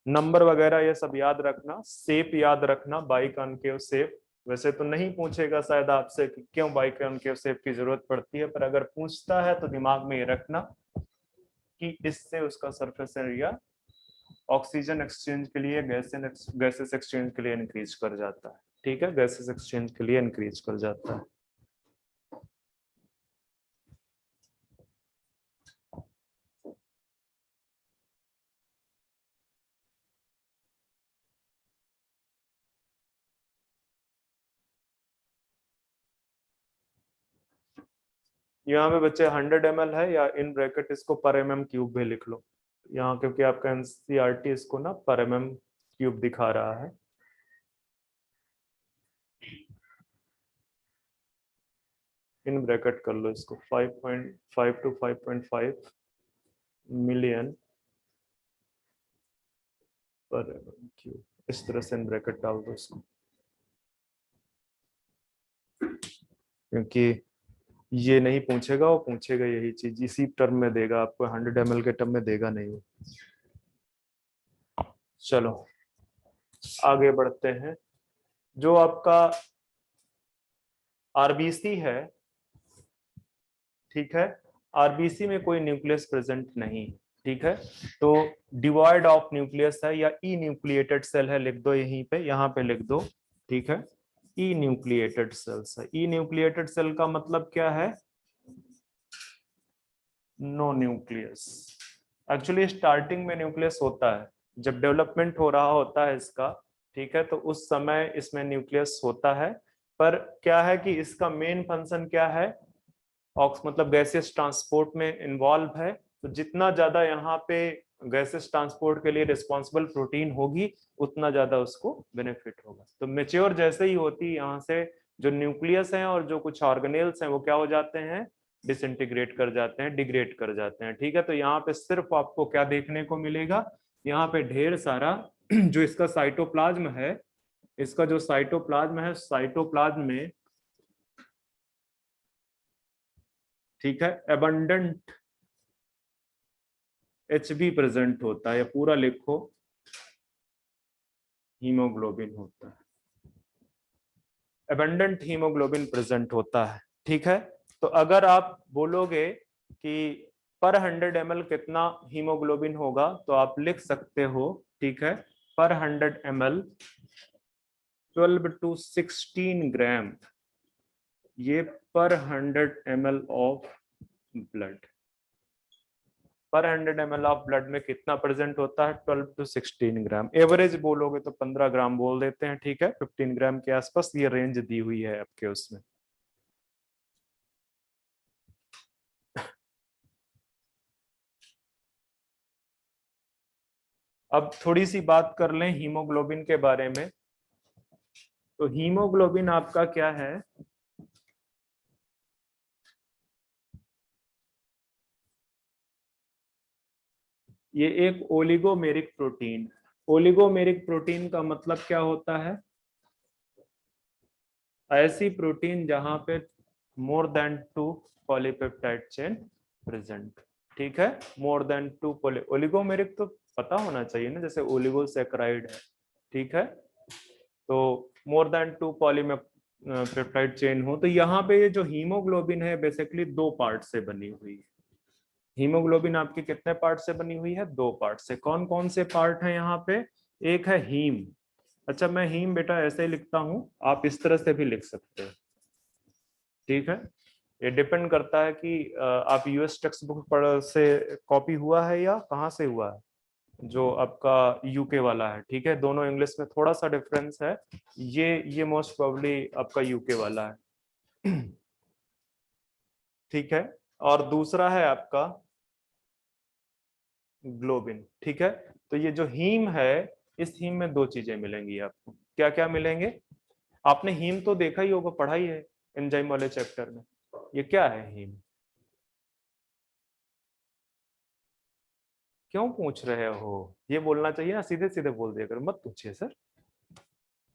नंबर वगैरह ये सब याद रखना, शेप याद रखना, बाइकॉनकेव शेप। वैसे तो नहीं पूछेगा शायद आपसे कि क्यों बाइकॉनकेव शेप की जरूरत पड़ती है, पर अगर पूछता है तो दिमाग में ये रखना कि इससे उसका सरफेस एरिया ऑक्सीजन एक्सचेंज के लिए, गैसेस एक्सचेंज के लिए इंक्रीज कर जाता है। ठीक है, गैसेस एक्सचेंज के लिए इंक्रीज कर जाता है। यहाँ पे बच्चे 100 ml है या इन ब्रैकेट इसको पर mm³ भी लिख लो यहाँ, क्योंकि आपका एनसीईआरटी इसको ना पर mm³ दिखा रहा है। इन ब्रैकेट कर लो इसको 5.5 to 5.5 मिलियन पर mm³, इस तरह से इन ब्रैकेट डाल दो इसको, क्योंकि ये नहीं पूछेगा, वो पूछेगा यही चीज इसी टर्म में देगा आपको, 100 ml के टर्म में देगा नहीं। चलो आगे बढ़ते हैं। जो आपका आरबीसी है, ठीक है, आरबीसी में कोई न्यूक्लियस प्रेजेंट नहीं, ठीक है, तो डिवॉइड ऑफ न्यूक्लियस है या ई न्यूक्लिएटेड सेल है, लिख दो यहीं पे, यहाँ पे लिख दो, ठीक है, ई न्यूक्लिएटेड सेल्स है। ई न्यूक्लिएटेड सेल का मतलब क्या है? No nucleus. एक्चुअली स्टार्टिंग में न्यूक्लियस होता है, जब डेवलपमेंट हो रहा होता है इसका, ठीक है, तो उस समय इसमें न्यूक्लियस होता है, पर क्या है कि इसका मेन फंक्शन क्या है, ऑक्स मतलब गैसियस ट्रांसपोर्ट में इन्वॉल्व है, तो जितना ज्यादा यहाँ पे गैसियस ट्रांसपोर्ट के लिए रिस्पॉन्सिबल प्रोटीन होगी उतना ज्यादा उसको बेनिफिट होगा। तो मेच्योर जैसे ही होती यहाँ से जो न्यूक्लियस है और जो कुछ ऑर्गेनेल्स हैं वो क्या हो जाते हैं, डिसइंटीग्रेट कर जाते हैं, डिग्रेड कर जाते हैं, ठीक है। तो यहाँ पे सिर्फ आपको क्या देखने को मिलेगा, यहाँ पे ढेर सारा जो इसका साइटोप्लाज्म है, इसका जो साइटोप्लाज्म है, साइटोप्लाज्म में, ठीक है, एबंडेंट एचबी प्रेजेंट होता है, या पूरा लिखो हीमोग्लोबिन होता है, एबंडेंट हीमोग्लोबिन प्रेजेंट होता है, ठीक है। तो अगर आप बोलोगे कि पर 100 ml कितना हीमोग्लोबिन होगा, तो आप लिख सकते हो, ठीक है, पर 100 ml 12 to 16 ग्राम, ये पर 100 ml ऑफ ब्लड, पर 100 ml ऑफ ब्लड में कितना प्रेजेंट होता है, 12 to 16 ग्राम। एवरेज बोलोगे तो 15 ग्राम बोल देते हैं, ठीक है, 15 ग्राम के आसपास ये रेंज दी हुई है आपके उसमें। अब थोड़ी सी बात कर लें हीमोग्लोबिन के बारे में। तो हीमोग्लोबिन आपका क्या है, ये एक ओलिगोमेरिक प्रोटीन। ओलिगोमेरिक प्रोटीन का मतलब क्या होता है, ऐसी प्रोटीन जहां पे more than 2 polypeptide chain present, ठीक है, मोर देन 2 ओलिगोमेरिक तो पता होना चाहिए ना, जैसे ओलिगोसैकेराइड है, ठीक है, तो मोर देन 2 पॉलीपेप्टाइड चेन हो। तो यहाँ पे ये जो हीमोग्लोबिन है बेसिकली 2 पार्ट से बनी हुई है। हीमोग्लोबिन आपके कितने पार्ट से बनी हुई है, 2 पार्ट से। कौन कौन से पार्ट है यहाँ पे, एक है हीम, अच्छा मैं हीम बेटा ऐसे ही लिखता हूं, आप इस तरह से भी लिख सकते हो, ठीक है, ये डिपेंड करता है कि आप यूएस टेक्स्ट बुक पढ़ से कॉपी हुआ है या कहाँ से हुआ है, जो आपका यूके वाला है, ठीक है, दोनों इंग्लिश में थोड़ा सा डिफरेंस है, ये मोस्ट प्रोबेबली आपका यूके वाला है, ठीक है। और दूसरा है आपका ग्लोबिन, ठीक है। तो ये जो हीम है, इस हीम में 2 चीजें मिलेंगी आपको, क्या क्या मिलेंगे, आपने हीम तो देखा ही होगा, पढ़ा ही है एंजाइम वाले चैप्टर में। ये क्या है हीम, क्यों पूछ रहे हो, ये बोलना चाहिए ना, सीधे सीधे बोल दिया करो, मत पूछिए सर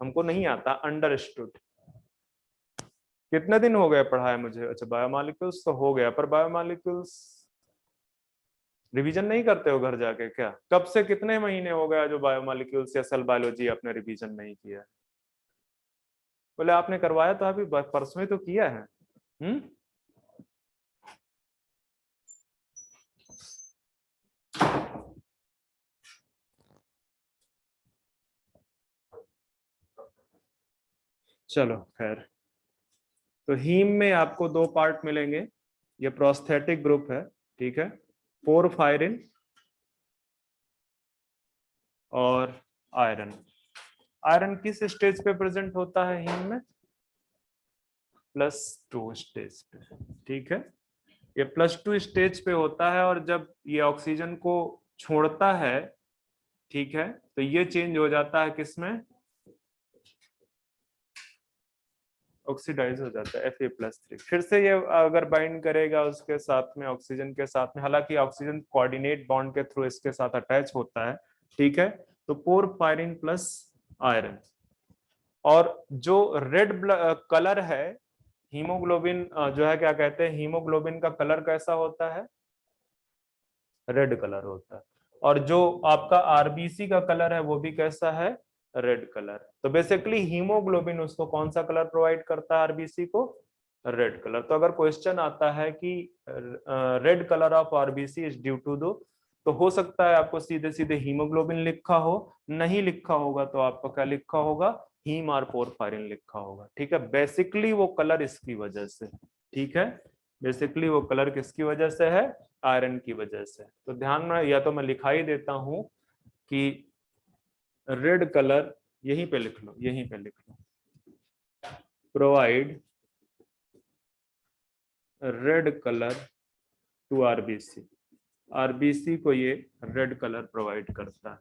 हमको नहीं आता, अंडरस्टूड। कितने दिन हो गए पढ़ाया मुझे, अच्छा बायोमॉलिक्यूल्स तो हो गया, पर बायोमॉलिक्यूल्स रिवीजन नहीं करते हो घर जाके क्या, कब से कितने महीने हो गया जो बायोमॉलिक्यूल्स या सेल बायोलॉजी आपने रिवीजन नहीं किया, बोले आपने करवाया तो अभी परसों ही तो किया है। चलो खैर, तो हीम में आपको 2 पार्ट मिलेंगे, ये प्रोस्थेटिक ग्रुप है, ठीक है, पोरफायरिन और आयरन। आयरन किस स्टेज पे प्रेजेंट होता है हीम में, +2 स्टेज पे, ठीक है। ये +2 स्टेज पे होता है, और जब ये ऑक्सीजन को छोड़ता है, ठीक है, तो ये चेंज हो जाता है किसमें, ऑक्सीडाइज हो जाता है Fa+3। फिर से ये अगर बाइंड करेगा उसके साथ में, ऑक्सीजन के साथ में, हालांकि ऑक्सीजन कोऑर्डिनेट बॉन्ड के थ्रू इसके साथ अटैच होता है, ठीक है, तो पोरफायरिन प्लस आयरन। और जो रेड कलर है हीमोग्लोबिन, जो है क्या कहते हैं, हीमोग्लोबिन का कलर कैसा होता है, रेड कलर होता है। और जो आपका आरबीसी का कलर है वो भी कैसा है, रेड कलर। तो बेसिकली हीमोग्लोबिन उसको कौन सा कलर प्रोवाइड करता है, आरबीसी को, रेड कलर। तो अगर क्वेश्चन आता है कि red colour of RBC is due to दो, तो हो सकता है आपको सीधे सीधे हीमोग्लोबिन लिखा हो, नहीं लिखा होगा तो आपको क्या लिखा होगा, हीम और पोरफायरिन लिखा होगा, ठीक है। बेसिकली वो कलर इसकी वजह से, ठीक है, बेसिकली वो कलर किसकी वजह से है, आयरन की वजह से। तो ध्यान में, या तो मैं लिखा ही देता हूं कि रेड कलर, यहीं पे लिख लो, यहीं पे लिख लो, provide red colour to RBC, RBC को ये रेड कलर प्रोवाइड करता है।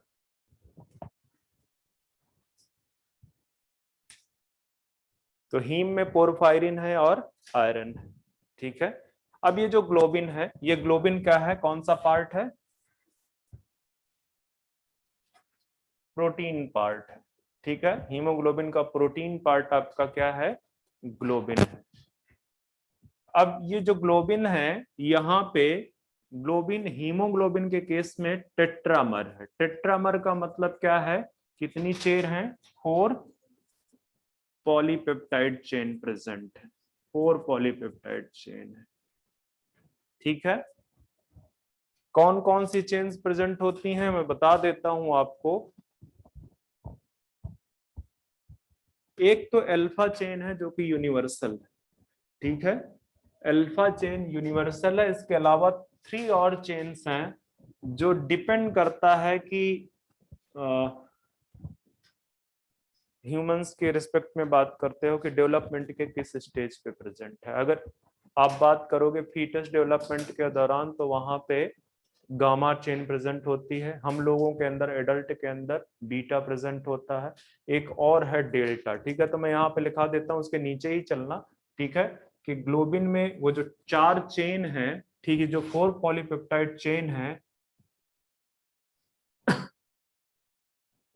तो हीम में पोरफायरिन है और आयरन है, ठीक है। अब ये जो ग्लोबिन है, ये ग्लोबिन क्या है, कौन सा पार्ट है, प्रोटीन पार्ट है, ठीक है। हीमोग्लोबिन का प्रोटीन पार्ट आपका क्या है, ग्लोबिन है। अब ये जो ग्लोबिन है, यहाँ पे ग्लोबिन हीमोग्लोबिन के केस में टेट्रामर है। टेट्रामर का मतलब क्या है, कितनी चेन है, 4 पॉलीपेप्टाइड चेन प्रेजेंट है, 4 पॉलीपेप्टाइड चेन है, ठीक है। कौन कौन सी चेन्स प्रेजेंट होती हैं मैं बता देता हूं आपको। एक तो अल्फा चेन है जो कि यूनिवर्सल है, ठीक है, अल्फा चेन यूनिवर्सल है। इसके अलावा 3 और चेन्स हैं जो डिपेंड करता है कि ह्यूमंस के रिस्पेक्ट में बात करते हो कि डेवलपमेंट के किस स्टेज पे प्रेजेंट है। अगर आप बात करोगे फीटस डेवलपमेंट के दौरान, तो वहां पे गामा चेन प्रेजेंट होती है। हम लोगों के अंदर, एडल्ट के अंदर बीटा प्रेजेंट होता है। एक और है डेल्टा, ठीक है, तो मैं यहाँ पे लिखा देता हूँ, उसके नीचे ही चलना, ठीक है, कि ग्लोबिन में वो जो 4 चेन है, ठीक है, जो 4 पॉलीपेप्टाइड चेन है,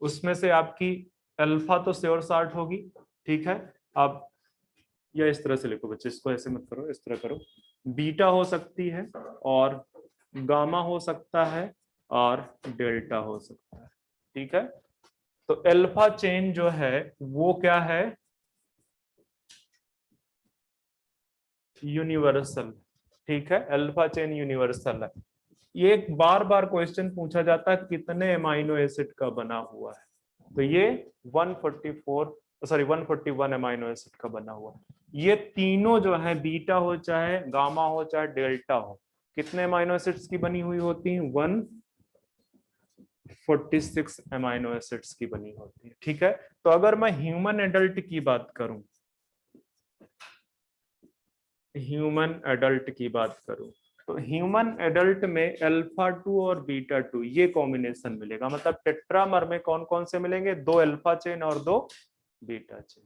उसमें से आपकी अल्फा तो श्योर शॉर्ट होगी, ठीक है। अब या इस तरह से लिखो बच्चे, इसको ऐसे मत करो, इस तरह करो, बीटा हो सकती है, और गामा हो सकता है, और डेल्टा हो सकता है, ठीक है। तो अल्फा चेन जो है वो क्या है, यूनिवर्सल, ठीक है, अल्फा चेन यूनिवर्सल है। ये एक बार बार क्वेश्चन पूछा जाता है कितने अमाइनो एसिड का बना हुआ है, तो ये 141 अमाइनो एसिड का बना हुआ है। ये तीनों जो है, बीटा हो चाहे गामा हो चाहे डेल्टा हो, कितने अमाइनो एसिड्स की बनी हुई होती हैं, 146 अमाइनो एसिड्स की बनी होती है, ठीक है। तो अगर मैं ह्यूमन एडल्ट की बात करूं, ह्यूमन एडल्ट की बात करूं, तो ह्यूमन एडल्ट में अल्फा 2 और बीटा 2 ये कॉम्बिनेशन मिलेगा। मतलब टेट्रामर में कौन कौन से मिलेंगे, 2 अल्फा चेन और 2 बीटा चेन।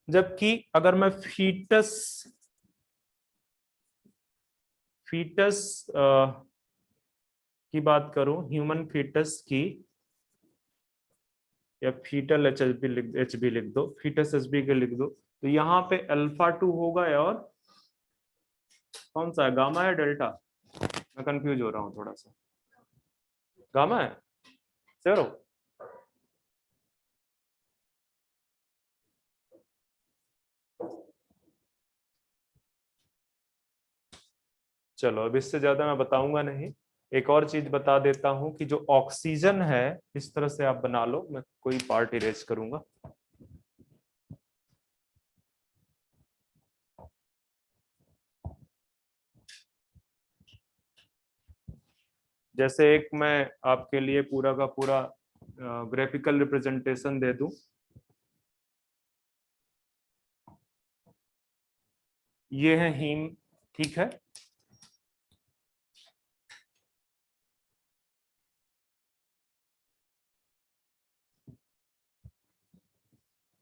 जबकि अगर मैं फीटस की बात करूं, ह्यूमन फीटस की, या फीटल एच बी लिख दो, फीटस एच बी के लिख दो, तो यहाँ पे अल्फा 2 होगा, और कौन सा है, गामा है डेल्टा, मैं कंफ्यूज हो रहा हूँ थोड़ा सा, गामा है, सर हो। चलो अब इससे ज्यादा मैं बताऊंगा नहीं। एक और चीज बता देता हूं कि जो ऑक्सीजन है, इस तरह से आप बना लो, मैं कोई पार्ट इरेज करूंगा। जैसे एक मैं आपके लिए पूरा का पूरा ग्राफिकल रिप्रेजेंटेशन दे दूं। ये है हीम, ठीक है।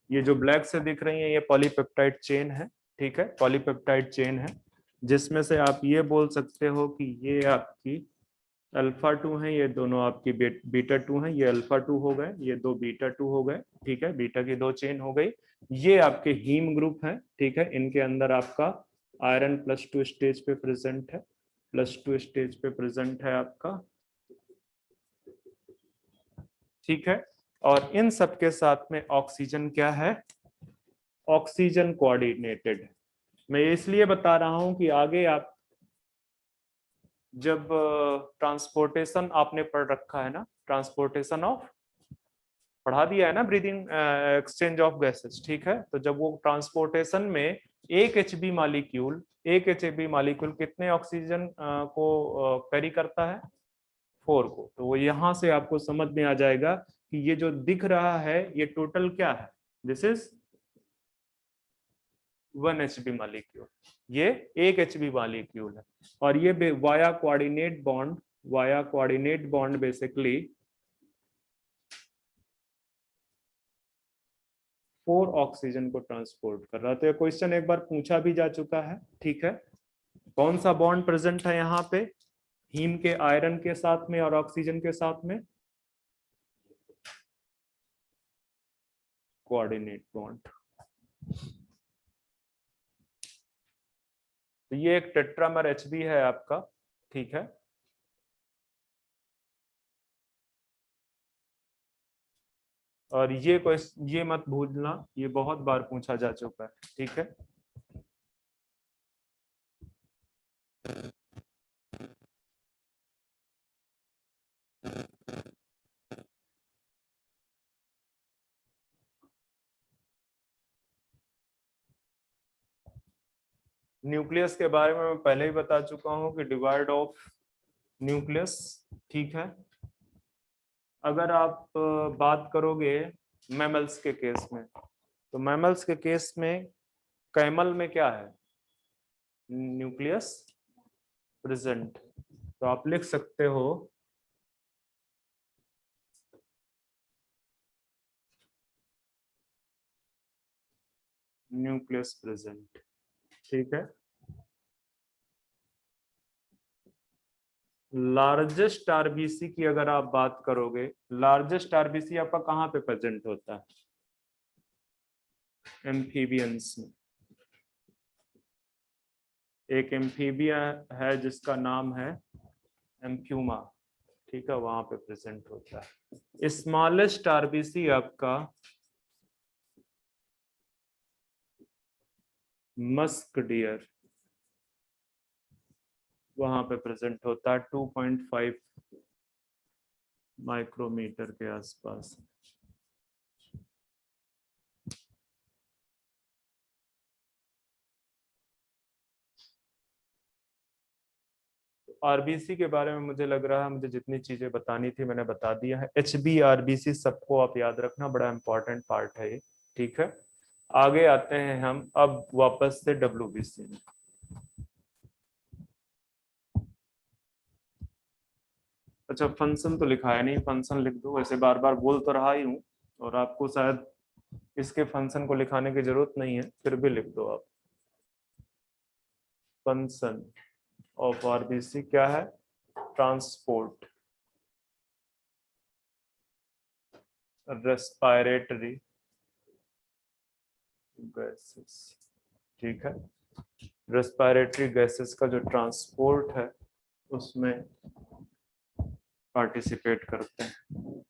ये जो ब्लैक से दिख रही है ये पॉलीपेप्टाइड चेन है, ठीक है, पॉलीपेप्टाइड चेन है, जिसमें से आप ये बोल सकते हो कि ये आपकी अल्फा 2 है, ये दोनों आपकी बीटा 2 है, ये अल्फा 2 हो गए, ये दो बीटा 2 हो गए, ठीक है, बीटा की दो चेन हो गई। ये आपके हीम ग्रुप है, ठीक है, इनके अंदर आपका आयरन +2 स्टेज पे प्रेजेंट है, +2 स्टेज पे प्रेजेंट है आपका, ठीक है। और इन सब के साथ में ऑक्सीजन क्या है, ऑक्सीजन कोऑर्डिनेटेड है। मैं इसलिए बता रहा हूं कि आगे आप जब ट्रांसपोर्टेशन आपने पढ़ रखा है ना, ट्रांसपोर्टेशन ऑफ पढ़ा दिया है ना, ब्रीदिंग एक्सचेंज ऑफ गैसेस, ठीक है। तो जब वो ट्रांसपोर्टेशन में एक एचबी मालिक्यूल कितने ऑक्सीजन को कैरी करता है, 4 को। तो वो यहाँ से आपको समझ में आ जाएगा कि ये जो दिख रहा है ये टोटल क्या है, दिस इज 1 एचबी मालिक्यूल, ये एक एचबी मालिक्यूल है। और ये via coordinate bond basically 4 oxygen को ट्रांसपोर्ट कर रहा है। तो ये क्वेश्चन एक बार पूछा भी जा चुका है, ठीक है। कौन सा बॉन्ड प्रेजेंट है यहाँ पे, हीम के आयरन के साथ में और ऑक्सीजन के साथ में, कोऑर्डिनेट बॉन्ड। तो ये एक टेट्रामर एचबी है आपका, ठीक है। और ये मत भूलना, ये बहुत बार पूछा जा चुका है, ठीक है। न्यूक्लियस के बारे में मैं पहले ही बता चुका हूं कि डिवाइड ऑफ न्यूक्लियस, ठीक है। अगर आप बात करोगे मैमल्स के केस में, तो मैमल्स के केस में कैमल में क्या है, न्यूक्लियस प्रेजेंट। तो आप लिख सकते हो न्यूक्लियस प्रेजेंट, ठीक है। लार्जेस्ट आरबीसी की अगर आप बात करोगे, लार्जेस्ट आरबीसी आपका कहाँ पे प्रेजेंट होता है, एम्फीबियंस में। एक एम्फीबिया है जिसका नाम है एम्फ्यूमा, ठीक है, वहां पे प्रेजेंट होता है। स्मॉलेस्ट आरबीसी आपका मस्क डियर, वहां पे प्रेजेंट होता है 2.5 माइक्रोमीटर के आसपास। आरबीसी के बारे में मुझे लग रहा है मुझे जितनी चीजें बतानी थी मैंने बता दिया है। एचबी आरबीसी सबको आप याद रखना, बड़ा इंपॉर्टेंट पार्ट है ये, ठीक है। आगे आते हैं हम अब वापस से डब्ल्यूबीसी में। अच्छा, फंक्शन तो लिखा है नहीं, फंक्शन लिख दो, वैसे बार बार बोल तो रहा ही हूँ और आपको शायद इसके फंक्शन को लिखाने की जरूरत नहीं है, फिर भी लिख दो आप। फंक्शन ऑफ आरबीसी क्या है, ट्रांसपोर्ट रेस्पिरेटरी गैसेस, ठीक है। रेस्पिरेटरी गैसेस का जो ट्रांसपोर्ट है उसमें पार्टिसिपेट करते हैं।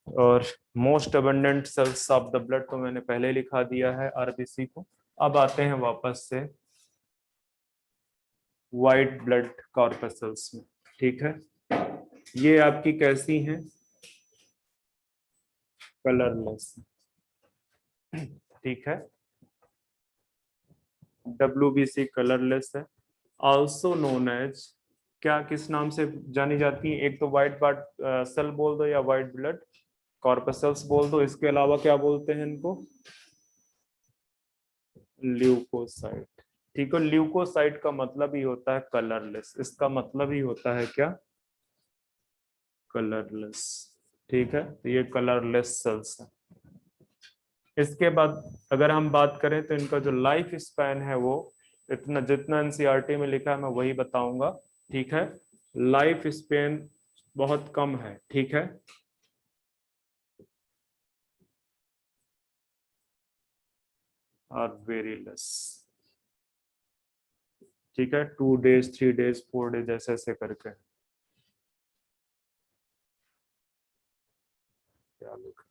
और most abundant cells of the blood तो मैंने पहले लिखा दिया है आरबीसी को। अब आते हैं वापस से वाइट ब्लड कॉर्पसल्स में, ठीक है। ये आपकी कैसी हैं, कलरलेस, ठीक है। WBC कलरलेस है, आल्सो नोन एज, क्या किस नाम से जानी जाती है, एक तो व्हाइट ब्लड सेल बोल दो या व्हाइट ब्लड कॉर्पसल्स बोल दो, इसके अलावा क्या बोलते हैं इनको, ल्यूकोसाइट। ठीक है, ल्यूकोसाइट का मतलब ही होता है कलरलेस, इसका मतलब ही होता है क्या, कलरलेस। ठीक है, तो ये कलरलेस सेल्स है। इसके बाद अगर हम बात करें तो इनका जो लाइफ स्पैन है वो इतना, जितना एनसीईआरटी में लिखा है मैं वही बताऊंगा। ठीक है, लाइफ स्पैन बहुत कम है। ठीक है, और वेरी लेस। ठीक है, 2 days 3 days 4 days ऐसे ऐसे करके। क्या लिखा?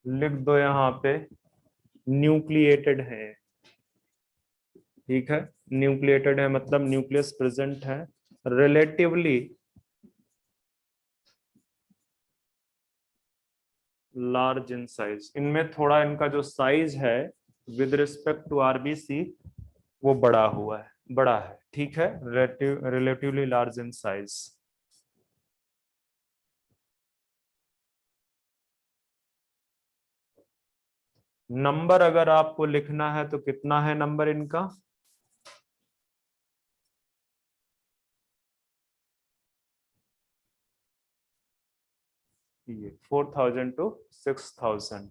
लिख दो यहाँ पे, न्यूक्लिएटेड है। ठीक है, न्यूक्लिएटेड है मतलब न्यूक्लियस प्रेजेंट है, रिलेटिवली लार्ज इन साइज। इनमें थोड़ा इनका जो साइज है विद रिस्पेक्ट टू आरबीसी वो बड़ा हुआ है, बड़ा है। ठीक है, relatively large in size. Number अगर आपको लिखना है तो कितना है नंबर इनका, ये 4000 to 6000,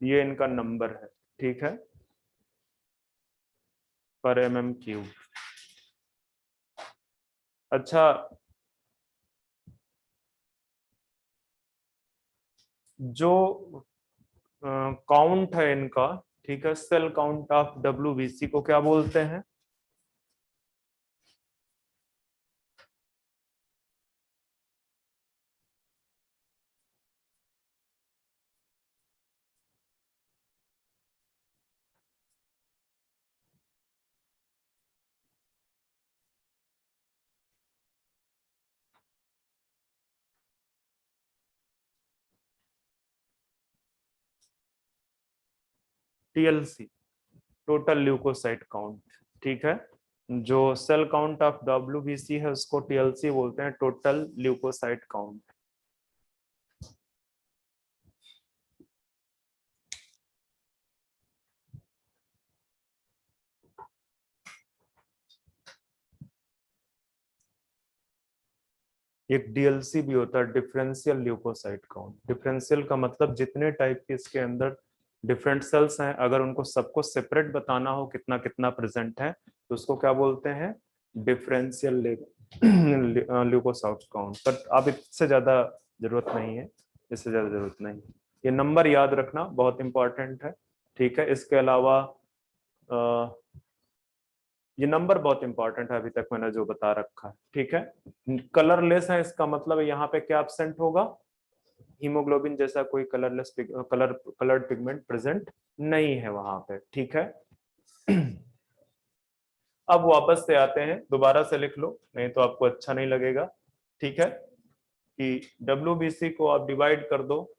ये इनका नंबर है। ठीक है, पर mm³। अच्छा, जो काउंट है इनका, ठीक है, सेल काउंट ऑफ डब्ल्यूबीसी को क्या बोलते हैं, टीएलसी, टोटल ल्यूकोसाइट काउंट। ठीक है, जो सेल काउंट ऑफ डब्ल्यूबीसी है उसको टीएलसी बोलते हैं, टोटल ल्यूकोसाइट काउंट। एक डीएलसी भी होता है, डिफरेंशियल ल्यूकोसाइट काउंट। डिफरेंशियल का मतलब जितने टाइप के इसके अंदर डिफरेंट सेल्स हैं, अगर उनको सबको सेपरेट बताना हो कितना कितना प्रेजेंट है तो उसको क्या बोलते हैं, डिफरेंशियल ल्यूकोसाइट काउंट। पर अब इससे ज्यादा जरूरत नहीं है, इससे ज्यादा जरूरत नहीं। ये नंबर याद रखना बहुत इंपॉर्टेंट है। ठीक है, इसके अलावा ये नंबर बहुत इंपॉर्टेंट है, अभी तक मैंने जो बता रखा है। ठीक है, कलरलेस है इसका मतलब यहाँ पे क्या एब्सेंट होगा, हीमोग्लोबिन जैसा कोई कलर्ड पिगमेंट प्रेजेंट नहीं है वहां पे। ठीक है, अब वापस से आते हैं, दोबारा से लिख लो नहीं तो आपको अच्छा नहीं लगेगा। ठीक है, कि डब्ल्यूबीसी को आप डिवाइड कर दो,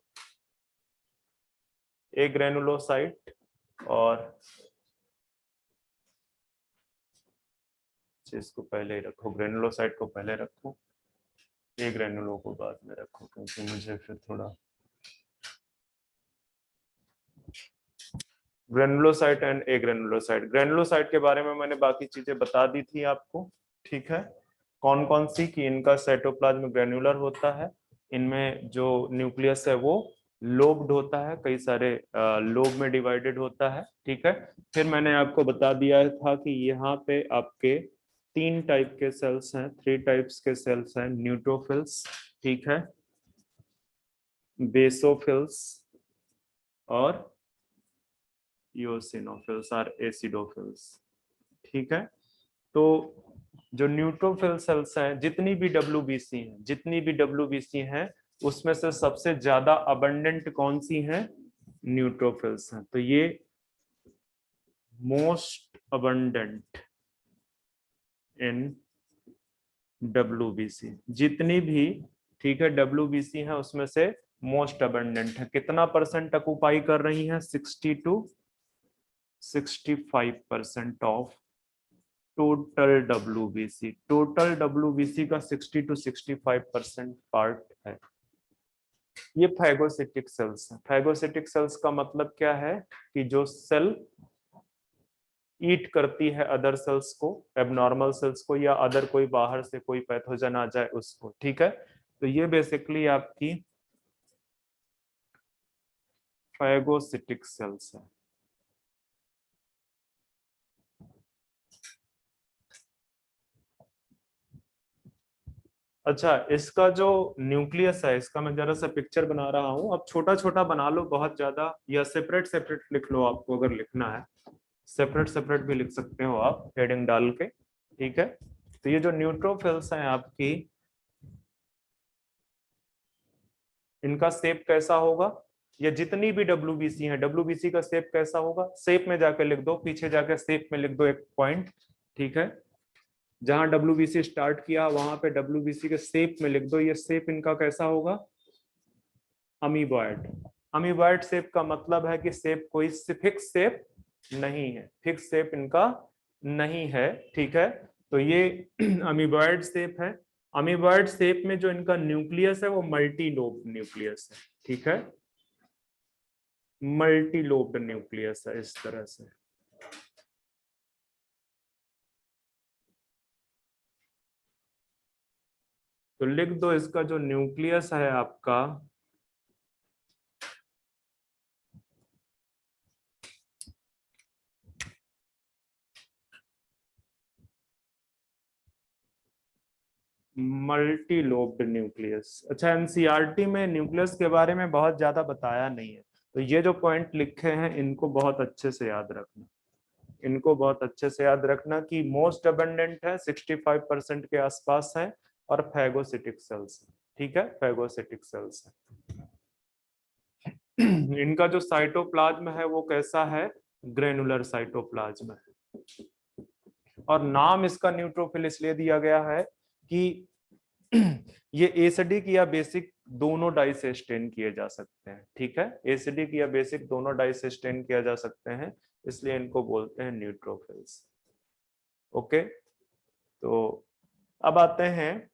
ए ग्रेनुलोसाइट और इसको पहले ही रखो, ग्रेनुलोसाइट को पहले रखो, ए ग्रेनुलो को बाद में रखो क्योंकि मुझे फिर थोड़ा granulocyte and A granulocyte. Granulocyte के बारे में मैंने बाकी चीजें बता दी थी आपको। ठीक है, कौन कौन सी, कि इनका साइटोप्लाज्म ग्रेन्युलर होता है, इनमें जो न्यूक्लियस है वो लोब्ड होता है, कई सारे लोब में डिवाइडेड होता है। ठीक है, फिर मैंने आपको बता दिया था कि यहाँ पे आपके 3 टाइप के सेल्स हैं, 3 टाइप्स के सेल्स हैं, न्यूट्रोफिल्स, ठीक है, बेसोफिल्स और इओसिनोफिल्स और एसिडोफिल्स। ठीक है, तो जो न्यूट्रोफिल सेल्स हैं, जितनी भी डब्ल्यूबीसी हैं उसमें से सबसे ज्यादा अबंडेंट कौन सी है? न्यूट्रोफिल्स हैं। तो ये मोस्ट अबंडेंट इन WBC, जितनी भी, ठीक है, WBC है उसमें से मोस्ट अबंडेंट है। कितना परसेंट ऑक्युपाई कर रही है? 60 to 65% of total WBC। Total WBC का 60 to 65% पार्ट है। ये फैगोसिटिक सेल्स है। फैगोसिटिक सेल्स का मतलब क्या है? कि जो सेल ईट करती है अदर सेल्स को, एबनॉर्मल सेल्स को, या अदर कोई बाहर से कोई पैथोजन आ जाए उसको, ठीक है। तो ये बेसिकली आपकी फैगोसिटिक सेल्स है। अच्छा, इसका जो न्यूक्लियस है, इसका मैं जरा सा पिक्चर बना रहा हूं। अब छोटा छोटा बना लो, बहुत ज्यादा, या सेपरेट सेपरेट लिख लो आपको अगर लिखना है। सेपरेट सेपरेट भी लिख सकते हो आप हेडिंग डाल के, ठीक है। तो ये जो न्यूट्रोफिल्स हैं आपकी, इनका शेप कैसा होगा? या जितनी भी WBC है, WBC का शेप कैसा होगा? शेप में जाके लिख दो, पीछे जाके शेप में लिख दो एक पॉइंट, ठीक है। जहां WBC स्टार्ट किया वहां पे WBC के शेप में लिख दो। ये शेप इनका कैसा होगा? अमीबॉयड। अमीबॉयड शेप का मतलब है कि शेप कोई फिक्स शेप नहीं है, फिक्स शेप इनका नहीं है, ठीक है। तो ये अमीबॉयड शेप है। अमीबॉयड शेप में जो इनका न्यूक्लियस है वो मल्टी लोब न्यूक्लियस है, ठीक है। मल्टी लोब्ड न्यूक्लियस है इस तरह से। तो लिख दो इसका जो न्यूक्लियस है आपका, मल्टी लोब्ड न्यूक्लियस। अच्छा, एनसीईआरटी में न्यूक्लियस के बारे में बहुत ज्यादा बताया नहीं है, तो ये जो पॉइंट लिखे हैं इनको बहुत अच्छे से याद रखना। इनको बहुत अच्छे से याद रखना कि मोस्ट अबंडेंट है, 65% के आसपास है, और फैगोसिटिक सेल्स है, ठीक है, फैगोसिटिक सेल्स है। इनका जो साइटोप्लाज्म है वो कैसा है? ग्रेनुलर साइटोप्लाज्म है। और नाम इसका न्यूट्रोफिल इसलिए दिया गया है कि ये एसिडिक या बेसिक दोनों डाई से स्टेन किए जा सकते हैं, ठीक है। एसिडिक या बेसिक दोनों डाई से स्टेन किया जा सकते हैं, इसलिए इनको बोलते हैं न्यूट्रोफिल्स। ओके, तो अब आते हैं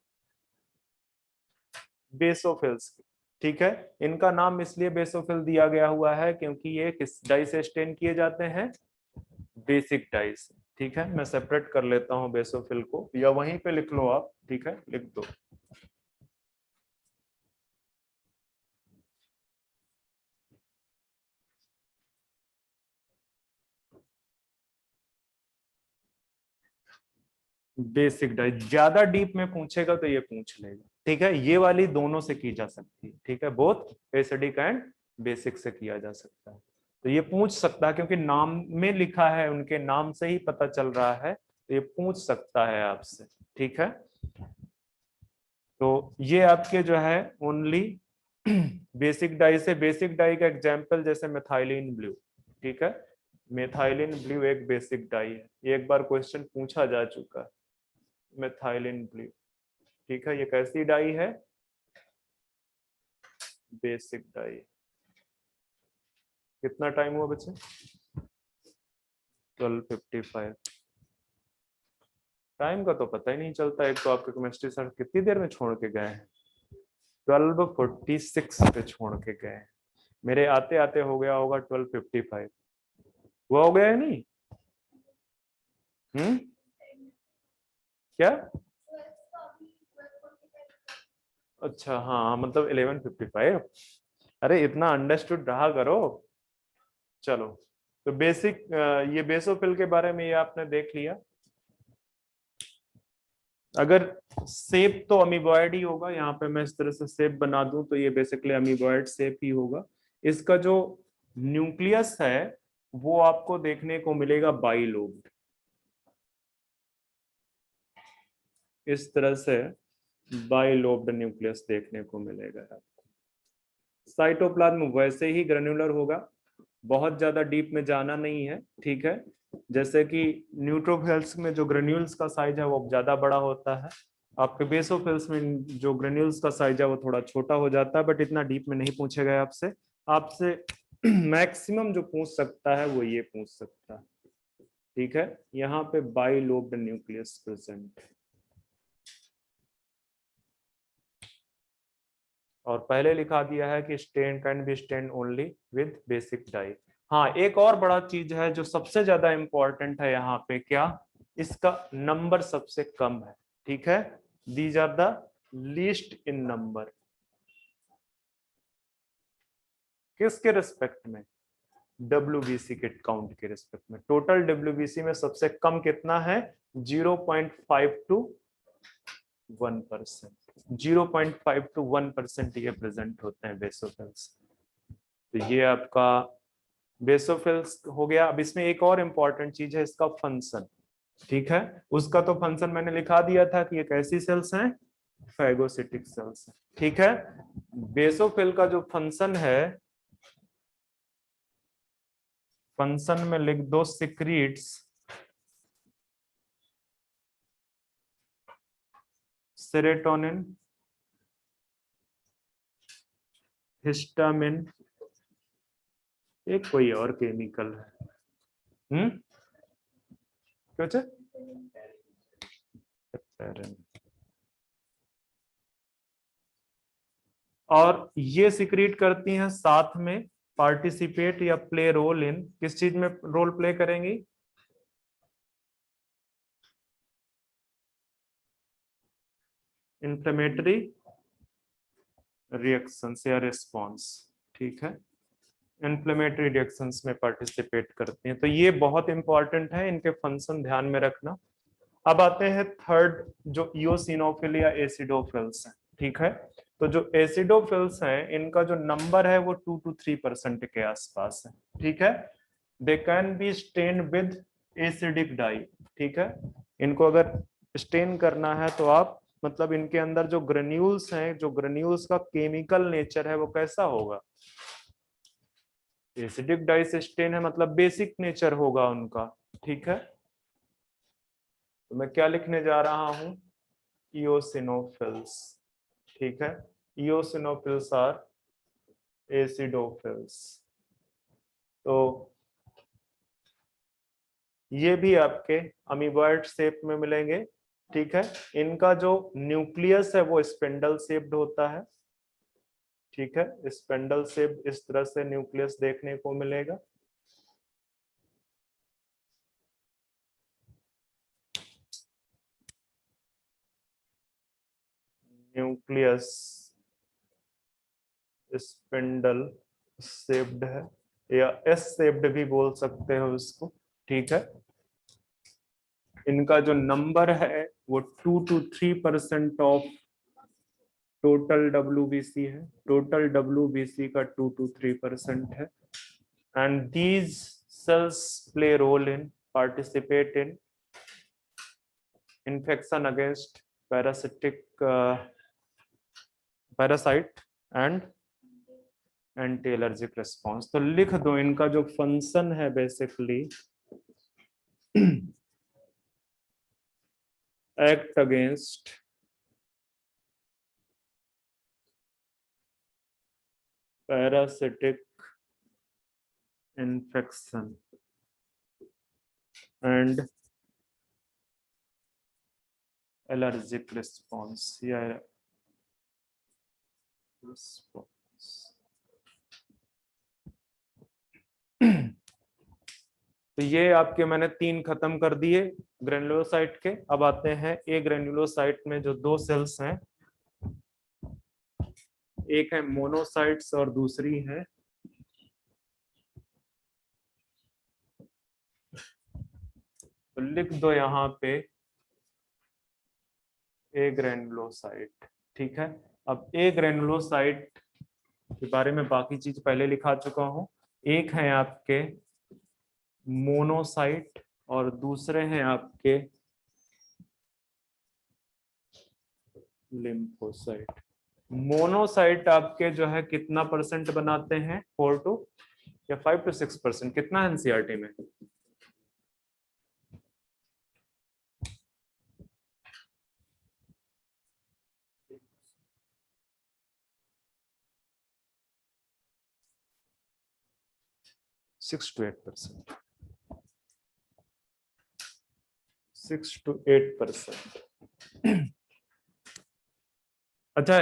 बेसोफिल्स, ठीक है। इनका नाम इसलिए बेसोफिल दिया गया हुआ है क्योंकि ये किस डाई से स्टेन किए जाते हैं? बेसिक डाई से, ठीक है। मैं सेपरेट कर लेता हूं बेसोफिल को, या वहीं पे लिख लो आप, ठीक है, लिख दो। बेसिक डाई ज्यादा डीप में पूछेगा तो ये पूछ लेगा, ठीक है। ये वाली दोनों से की जा सकती है, ठीक है, बोथ एसिडिक एंड बेसिक से किया जा सकता है। तो ये पूछ सकता है क्योंकि नाम में लिखा है, उनके नाम से ही पता चल रहा है, तो ये पूछ सकता है आपसे, ठीक है। तो ये आपके जो है ओनली बेसिक डाई से, बेसिक डाई का एग्जांपल जैसे मेथाइलिन ब्लू, ठीक है। मेथाइलिन ब्लू एक बेसिक डाई है, ये एक बार क्वेश्चन पूछा जा चुका है। मेथाइलिन ब्लू, ठीक है, ये कैसी डाई है? Basic dye. कितना टाइम हुआ बच्चे? 12:55। टाइम का तो पता ही नहीं चलता। एक तो आपके केमिस्ट्री सर कितनी देर में छोड़ के गए हैं? 12:46 पे छोड़ के गए हैं। मेरे आते आते हो गया होगा 12:55। वो हो गया है नहीं? क्या? अच्छा, हाँ, मतलब 11:55। अरे इतना अंडरस्टूड रहा करो। चलो, तो बेसिक, ये बेसोफिल के बारे में ये आपने देख लिया। अगर शेप तो अमीबॉयड ही होगा, यहाँ पे मैं इस तरह से शेप बना दूं तो ये बेसिकली अमीबॉयड शेप ही होगा। इसका जो न्यूक्लियस है वो आपको देखने को मिलेगा बाइलोब्ड, इस तरह से बाइलोब्ड न्यूक्लियस देखने को मिलेगा आपको। साइटोप्लाज्म वैसे ही ग्रेन्युलर होगा, बहुत ज्यादा डीप में जाना नहीं है, ठीक है। जैसे कि न्यूट्रोफिल्स में जो ग्रेन्यूल्स का साइज है वो ज्यादा बड़ा होता है, आपके बेसोफिल्स में जो ग्रेन्यूल्स का साइज है वो थोड़ा छोटा हो जाता है, बट इतना डीप में नहीं पूछे गए आपसे। आपसे मैक्सिमम जो पूछ सकता है वो ये पूछ सकता है, ठीक है। यहाँ पे बाइलोब्ड न्यूक्लियस प्रेजेंट, और पहले लिखा दिया है कि stain can be stain only with basic dye. हाँ, एक और बड़ा चीज है जो सबसे ज्यादा इंपॉर्टेंट है यहाँ पे, क्या, इसका नंबर सबसे कम है, ठीक है। These are the least in number, किसके रिस्पेक्ट में, WBC के काउंट के रिस्पेक्ट में। टोटल WBC में सबसे कम कितना है, 0.5 to 1%, 0.5 to 1% ये प्रेजेंट होते हैं बेसोफिल्स। तो ये आपका बेसोफिल्स हो गया। अब इसमें एक और इंपॉर्टेंट चीज है, इसका फंक्शन, ठीक है। उसका तो फंक्शन मैंने लिखा दिया था कि ये कैसी सेल्स हैं, फैगोसिटिक सेल्स हैं, ठीक है। बेसोफिल का जो फंक्शन है, फंक्शन में लिख दो सिक्रीट्स सेरोटोनिन, हिस्टामिन, एक कोई और केमिकल है, क्या, और ये सिक्रीट करती हैं साथ में, पार्टिसिपेट या प्ले रोल इन, किस चीज में रोल प्ले करेंगी, इंफ्लेमेटरी रिएक्शंस या रिस्पॉन्स, ठीक है। इंफ्लेमेटरी रिएक्शंस में पार्टिसिपेट करती हैं, तो ये बहुत इंपॉर्टेंट है, इनके फंक्शन ध्यान में रखना। अब आते हैं थर्ड, जो इओसिनोफिल या एसिडोफिल्स हैं, ठीक है। तो जो एसिडोफिल्स हैं इनका जो नंबर है वो 2 to 3% के आसपास है, ठीक है। They can be stain with acidic dye, ठीक है। इनको अगर स्टेन करना है तो आप, मतलब इनके अंदर जो ग्रेन्यूल्स हैं, जो ग्रेन्यूल्स का केमिकल नेचर है वो कैसा होगा, एसिडिक डाई से स्टेन है, मतलब बेसिक नेचर होगा उनका, ठीक है। तो मैं क्या लिखने जा रहा हूं, इओसिनोफिल्स, ठीक है। Eosinophils are acidophils. तो ये भी आपके अमीबॉइड शेप में मिलेंगे, ठीक है। इनका जो न्यूक्लियस है वो स्पिंडल शेप्ड होता है, ठीक है। स्पिंडल शेप, इस तरह से न्यूक्लियस देखने को मिलेगा। न्यूक्लियस स्पिंडल शेप्ड है, या एस शेप्ड भी बोल सकते हो इसको, ठीक है। इनका जो नंबर है वो 2 to 3% ऑफ टोटल WBC है, टोटल WBC का 2 to 3% है। And these cells play role in, participate in infection against parasitic parasite and anti allergic response. तो लिख दो, इनका जो फंक्शन है basically act against parasitic infection and allergic response या रिस्पॉन्स। तो ये आपके मैंने 3 खत्म कर दिए ग्रेनुलोसाइट के। अब आते हैं ए ग्रेनुलोसाइट में जो 2 सेल्स हैं, एक है मोनोसाइट्स और दूसरी है तो लिख दो यहाँ पे ए ग्रेनुलोसाइट, ठीक है। अब ए ग्रेनुलोसाइट के बारे में बाकी चीज पहले लिखा चुका हूं। एक है आपके मोनोसाइट और दूसरे हैं आपके लिम्फोसाइट। मोनोसाइट आपके जो है कितना परसेंट बनाते हैं, 4 to या 5 to 6%, कितना है एनसीईआरटी में? Six to 8%, 6 to 8%। अच्छा,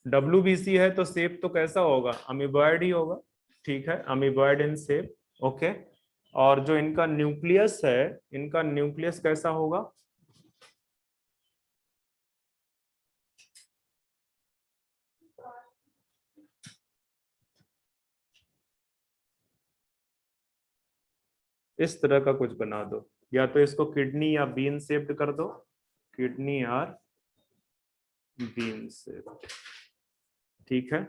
WBC है तो शेप तो कैसा होगा, अमीबॉयड ही होगा, ठीक है, अमीबॉयड इन शेप, ओके। और जो इनका न्यूक्लियस है, इनका न्यूक्लियस कैसा होगा? इस तरह का कुछ बना दो, या तो इसको किडनी या बीन शेप्ड कर दो, किडनी और बीन शेप्ड, ठीक है।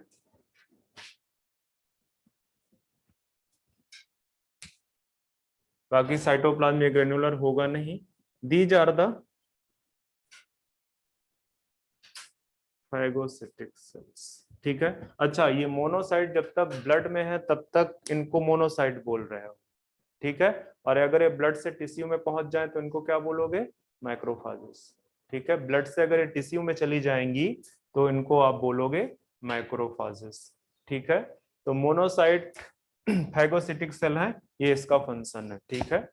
बाकी साइटोप्लाज्म में ग्रेनुलर होगा नहीं। दीज आर द फाइगोसिटिक सेल्स, ठीक है। अच्छा, ये मोनोसाइट जब तक ब्लड में है तब तक इनको मोनोसाइट बोल रहे हो, ठीक है। और अगर ये ब्लड से टिश्यू में पहुंच जाए तो इनको क्या बोलोगे, मैक्रोफाजेस, ठीक है। ब्लड से अगर ये टिश्यू में चली जाएंगी तो इनको आप बोलोगे मैक्रोफाजेस, ठीक है। तो मोनोसाइट फैगोसिटिक सेल है, ये इसका फंक्शन है, ठीक है।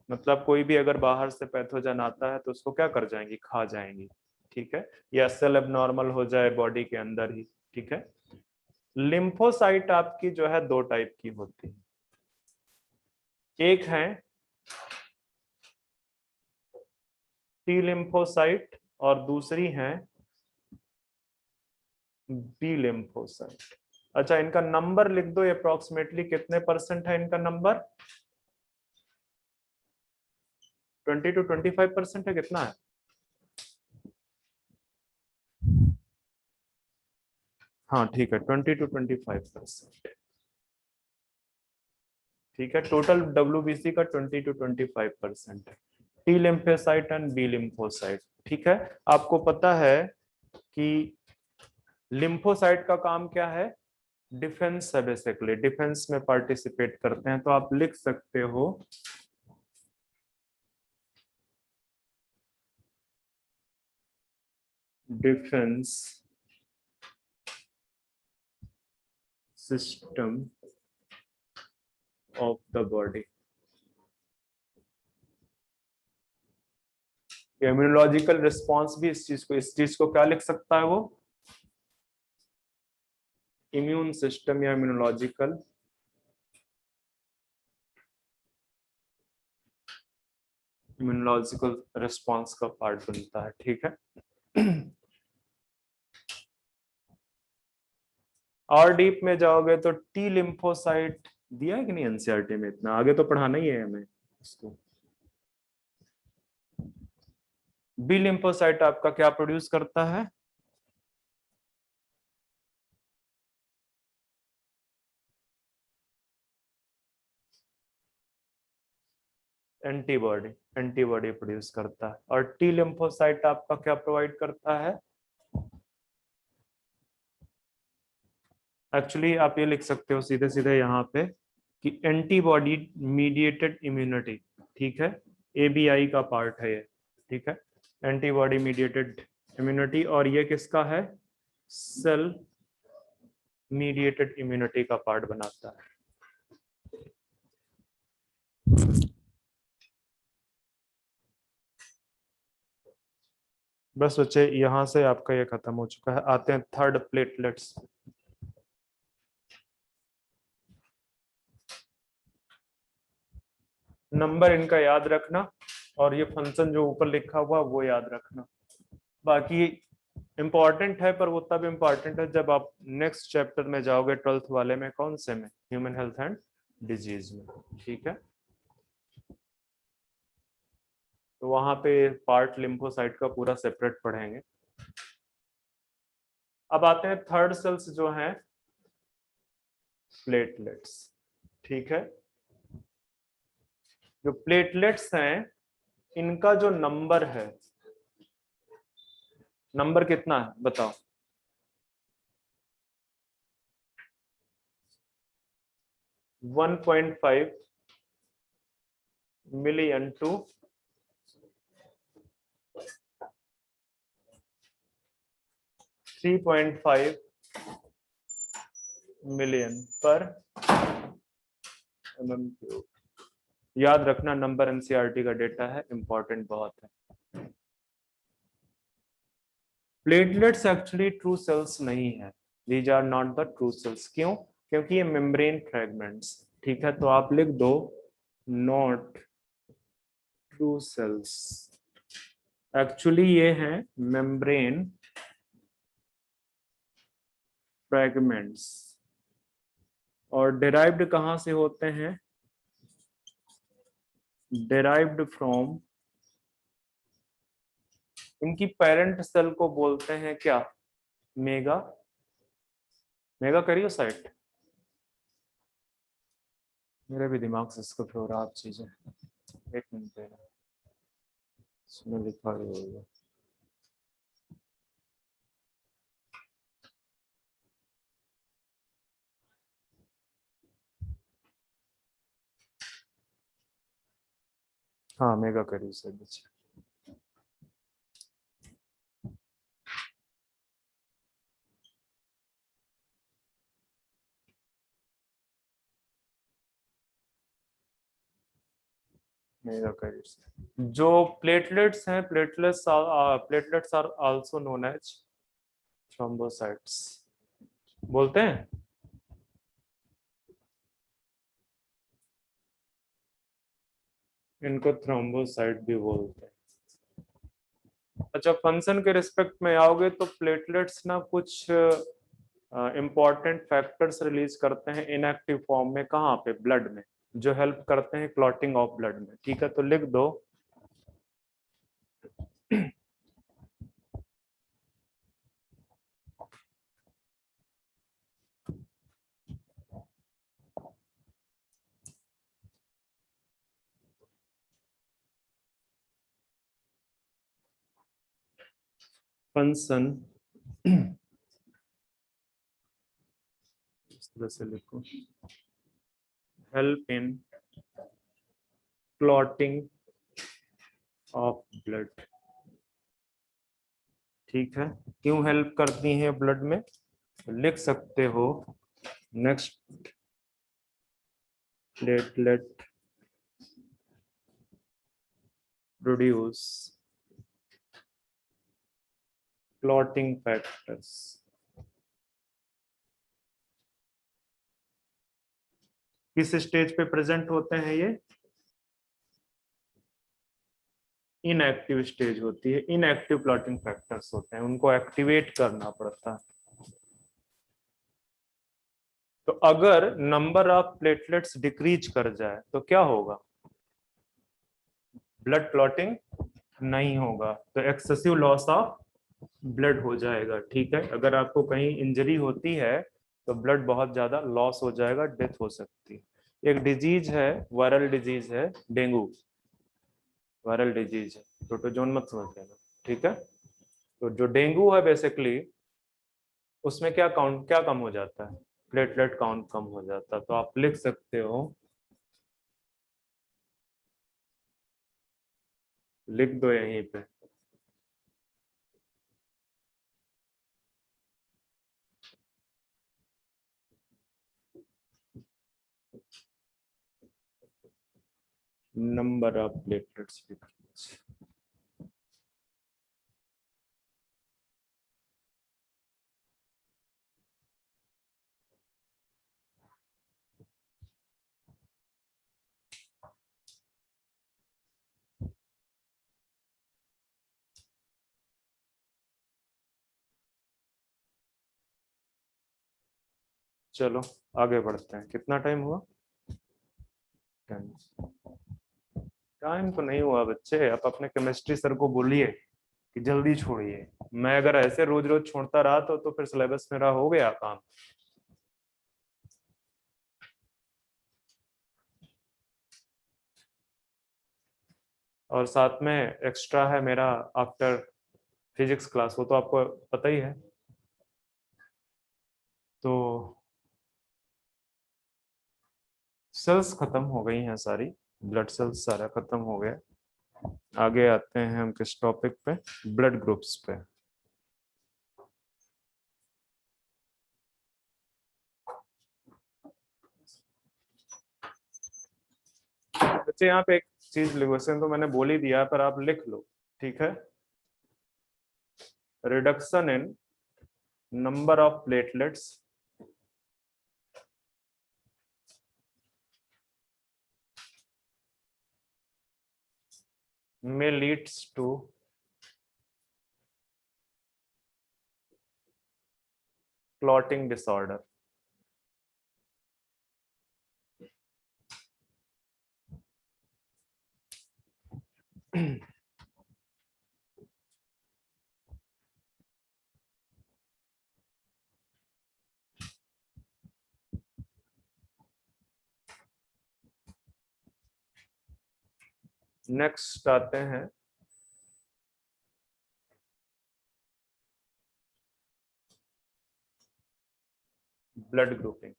मतलब कोई भी अगर बाहर से पैथोजन आता है तो उसको क्या कर जाएंगी, खा जाएंगी, ठीक है। या सेल एबनॉर्मल हो जाए बॉडी के अंदर ही, ठीक है। लिम्फोसाइट आपकी जो है दो टाइप की होती है, एक है टी लिम्फोसाइट और दूसरी है बी लिम्फोसाइट। अच्छा, इनका नंबर लिख दो, अप्रोक्सीमेटली कितने परसेंट है इनका नंबर? 20 to 25% है, कितना है? हाँ ठीक है, 20 to 25%, ठीक है। टोटल WBC का 20 to 25% है, T lymphocyte and B lymphocyte, ठीक है। आपको पता है कि लिम्फोसाइट का काम क्या है, डिफेंस है, बेसिकली डिफेंस में पार्टिसिपेट करते हैं। तो आप लिख सकते हो defence system of the body. Immunological response भी इस चीज को क्या लिख सकता है वो, इम्यून सिस्टम या इम्यूनोलॉजिकल रिस्पॉन्स का पार्ट बनता है, ठीक है। और डीप में जाओगे तो टी लिम्फोसाइट दिया है कि नहीं एनसीईआरटी में, इतना आगे तो पढ़ाना ही है हमें इसको। बी लिम्फोसाइट आपका क्या प्रोड्यूस करता है, एंटीबॉडी, एंटीबॉडी प्रोड्यूस करता है। और टी लिम्फोसाइट आपका क्या प्रोवाइड करता है, एक्चुअली आप ये लिख सकते हो सीधे सीधे यहाँ पे कि एंटीबॉडी मीडिएटेड इम्यूनिटी, ठीक है। ABI का पार्ट है ये, ठीक है, एंटीबॉडी मीडिएटेड इम्यूनिटी। और ये किसका है, सेल मीडिएटेड इम्यूनिटी का पार्ट बनाता है। बस बच्चे यहां से आपका ये खत्म हो चुका है। आते हैं थर्ड, प्लेटलेट्स। नंबर इनका याद रखना और ये फंक्शन जो ऊपर लिखा हुआ वो याद रखना। बाकी इंपॉर्टेंट है, पर वो तब इंपॉर्टेंट है जब आप नेक्स्ट चैप्टर में जाओगे, 12th वाले में, कौन से में, ह्यूमन हेल्थ एंड डिजीज में, ठीक है। तो वहां पे पार्ट लिम्फोसाइट का पूरा सेपरेट पढ़ेंगे। अब आते हैं थर्ड सेल्स जो हैं प्लेटलेट्स, ठीक है। जो प्लेटलेट्स हैं इनका जो नंबर है, नंबर कितना है बताओ, 1.5 मिलियन टू 3.5 मिलियन पर mm3। याद रखना, नंबर एनसीईआरटी का डेटा है, इंपॉर्टेंट बहुत है। प्लेटलेट्स एक्चुअली ट्रू सेल्स नहीं है, these are not the true cells. क्यों? क्योंकि ये मेम्ब्रेन फ्रेगमेंट्स, ठीक है, तो आप लिख दो नॉट ट्रू सेल्स। एक्चुअली ये है मेम्ब्रेन फ्रेगमेंट्स, और डिराइव्ड कहां से होते हैं? डिराइव्ड फ्रॉम, इनकी पेरेंट सेल को बोलते हैं क्या? Mega, mega karyocyte. मेरे भी दिमाग से इसको फ्लोर आप चीजें, एक मिनट देना, इसमें लिखा ही होगा। हाँ, मेगा कैरियोसाइट। मेगा कैरियोसाइट जो प्लेटलेट्स हैं, platelets are also known as thrombocytes, बोलते हैं। इनको थ्रोम्बोसाइट भी बोलते हैं। अच्छा, फंक्शन के रिस्पेक्ट में आओगे तो प्लेटलेट्स ना कुछ इंपॉर्टेंट फैक्टर्स रिलीज करते हैं इनएक्टिव फॉर्म में। कहाँ पे? ब्लड में, जो हेल्प करते हैं क्लॉटिंग ऑफ ब्लड में, ठीक है, तो लिख दो फंक्शन इस तरह से लिखो, help in clotting of blood, ठीक है। क्यों हेल्प करती हैं ब्लड में? लिख सकते हो next, platelet produce clotting factors. किस स्टेज पे प्रेजेंट होते हैं ये? इनएक्टिव स्टेज होती है, इनएक्टिव क्लॉटिंग फैक्टर्स होते हैं, उनको एक्टिवेट करना पड़ता है। तो अगर नंबर ऑफ प्लेटलेट्स डिक्रीज कर जाए तो क्या होगा? ब्लड क्लॉटिंग नहीं होगा, तो एक्सेसिव लॉस ऑफ ब्लड हो जाएगा, ठीक है। अगर आपको कहीं इंजरी होती है तो ब्लड बहुत ज्यादा लॉस हो जाएगा, डेथ हो सकती है। एक डिजीज है, वायरल डिजीज है, डेंगू वायरल डिजीज है, प्रोटोजोन मत समझ लेना, ठीक है। तो जो डेंगू है बेसिकली, उसमें क्या काउंट, क्या कम हो जाता है? प्लेटलेट काउंट कम हो जाता है। तो आप लिख सकते हो, लिख दो यहीं पे, नंबर ऑफ प्लेटलेट्स। चलो आगे बढ़ते हैं। कितना टाइम हुआ? टाइम तो नहीं हुआ बच्चे, आप अपने केमिस्ट्री सर को बोलिए कि जल्दी छोड़िए। मैं अगर ऐसे रोज रोज छोड़ता रहा तो फिर सिलेबस मेरा हो गया काम। और साथ में एक्स्ट्रा है मेरा आफ्टर फिजिक्स क्लास, वो तो आपको पता ही है। तो सेल्स खत्म हो गई हैं सारी, ब्लड सेल्स सारा खत्म हो गया। आगे आते हैं हम किस टॉपिक पे, ब्लड ग्रुप्स पे। बच्चे यहाँ पे एक चीज वैसे तो मैंने बोल ही दिया पर आप लिख लो, ठीक है। Reduction in number of platelets may leads to clotting disorder. Next आते हैं ब्लड ग्रुपिंग।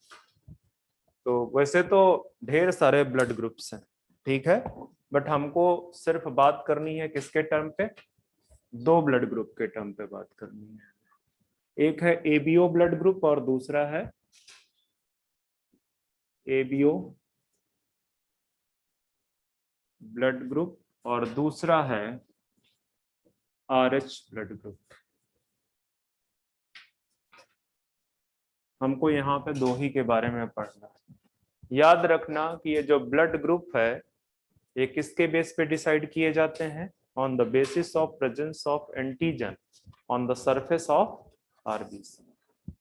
तो वैसे तो ढेर सारे ब्लड ग्रुप्स हैं, ठीक है, बट हमको सिर्फ बात करनी है किसके टर्म पे, दो ब्लड ग्रुप के टर्म पे बात करनी है। एक है एबीओ ब्लड ग्रुप और दूसरा है एबीओ ब्लड ग्रुप और दूसरा है आरएच ब्लड ग्रुप। हमको यहाँ पे दो ही के बारे में पढ़ना है। याद रखना कि ये जो ब्लड ग्रुप है ये किसके बेस पे डिसाइड किए जाते हैं, on the basis of presence of antigen on the surface of RBC.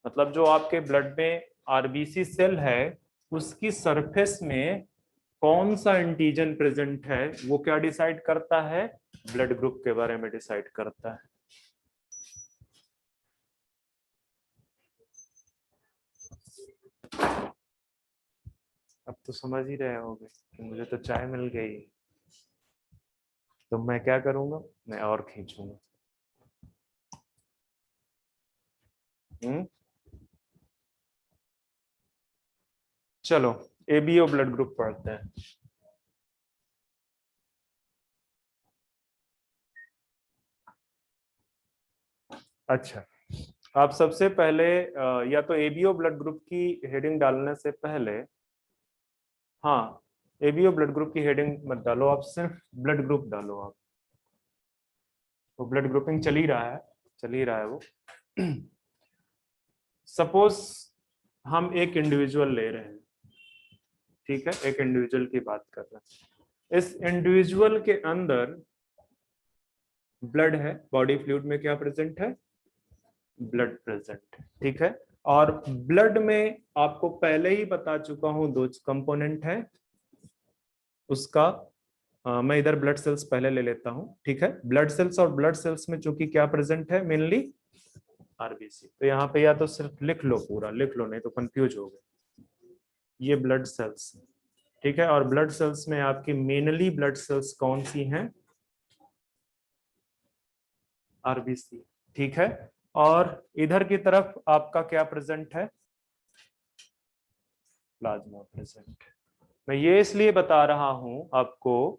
मतलब जो आपके ब्लड में आरबीसी सेल है उसकी सरफेस में कौन सा एंटीजन प्रेजेंट है वो क्या डिसाइड करता है, ब्लड ग्रुप के बारे में डिसाइड करता है। अब तो समझ ही रहे होगे कि मुझे तो चाय मिल गई, तो मैं क्या करूंगा, मैं और खींचूंगा। चलो एबीओ ब्लड ग्रुप पढ़ते हैं। अच्छा, आप सबसे पहले या तो एबीओ ब्लड ग्रुप की हेडिंग डालने से पहले, हाँ एबीओ ब्लड ग्रुप की हेडिंग मत डालो, आप सिर्फ ब्लड ग्रुप डालो। आप वो ब्लड ग्रुपिंग चल ही रहा है, चल ही रहा है वो। सपोज हम एक इंडिविजुअल ले रहे हैं, ठीक है, एक इंडिविजुअल की बात कर रहे हैं। इस इंडिविजुअल के अंदर ब्लड है, बॉडी फ्लूइड में क्या प्रेजेंट है, ब्लड प्रेजेंट है, ठीक है। और ब्लड में आपको पहले ही बता चुका हूं दो कंपोनेंट है उसका। मैं इधर ब्लड सेल्स पहले ले लेता हूं, ठीक है। ब्लड सेल्स और ब्लड सेल्स में चूंकि क्या प्रेजेंट है, मेनली आरबीसी। तो यहाँ पे या तो सिर्फ लिख लो, पूरा लिख लो नहीं तो कंफ्यूज हो गए। ये ब्लड सेल्स, ठीक है, और ब्लड सेल्स में आपकी मेनली ब्लड सेल्स कौन सी हैं, आरबीसी, ठीक है। और इधर की तरफ आपका क्या प्रेजेंट है, प्लाज्मा प्रेजेंट। मैं ये इसलिए बता रहा हूं आपको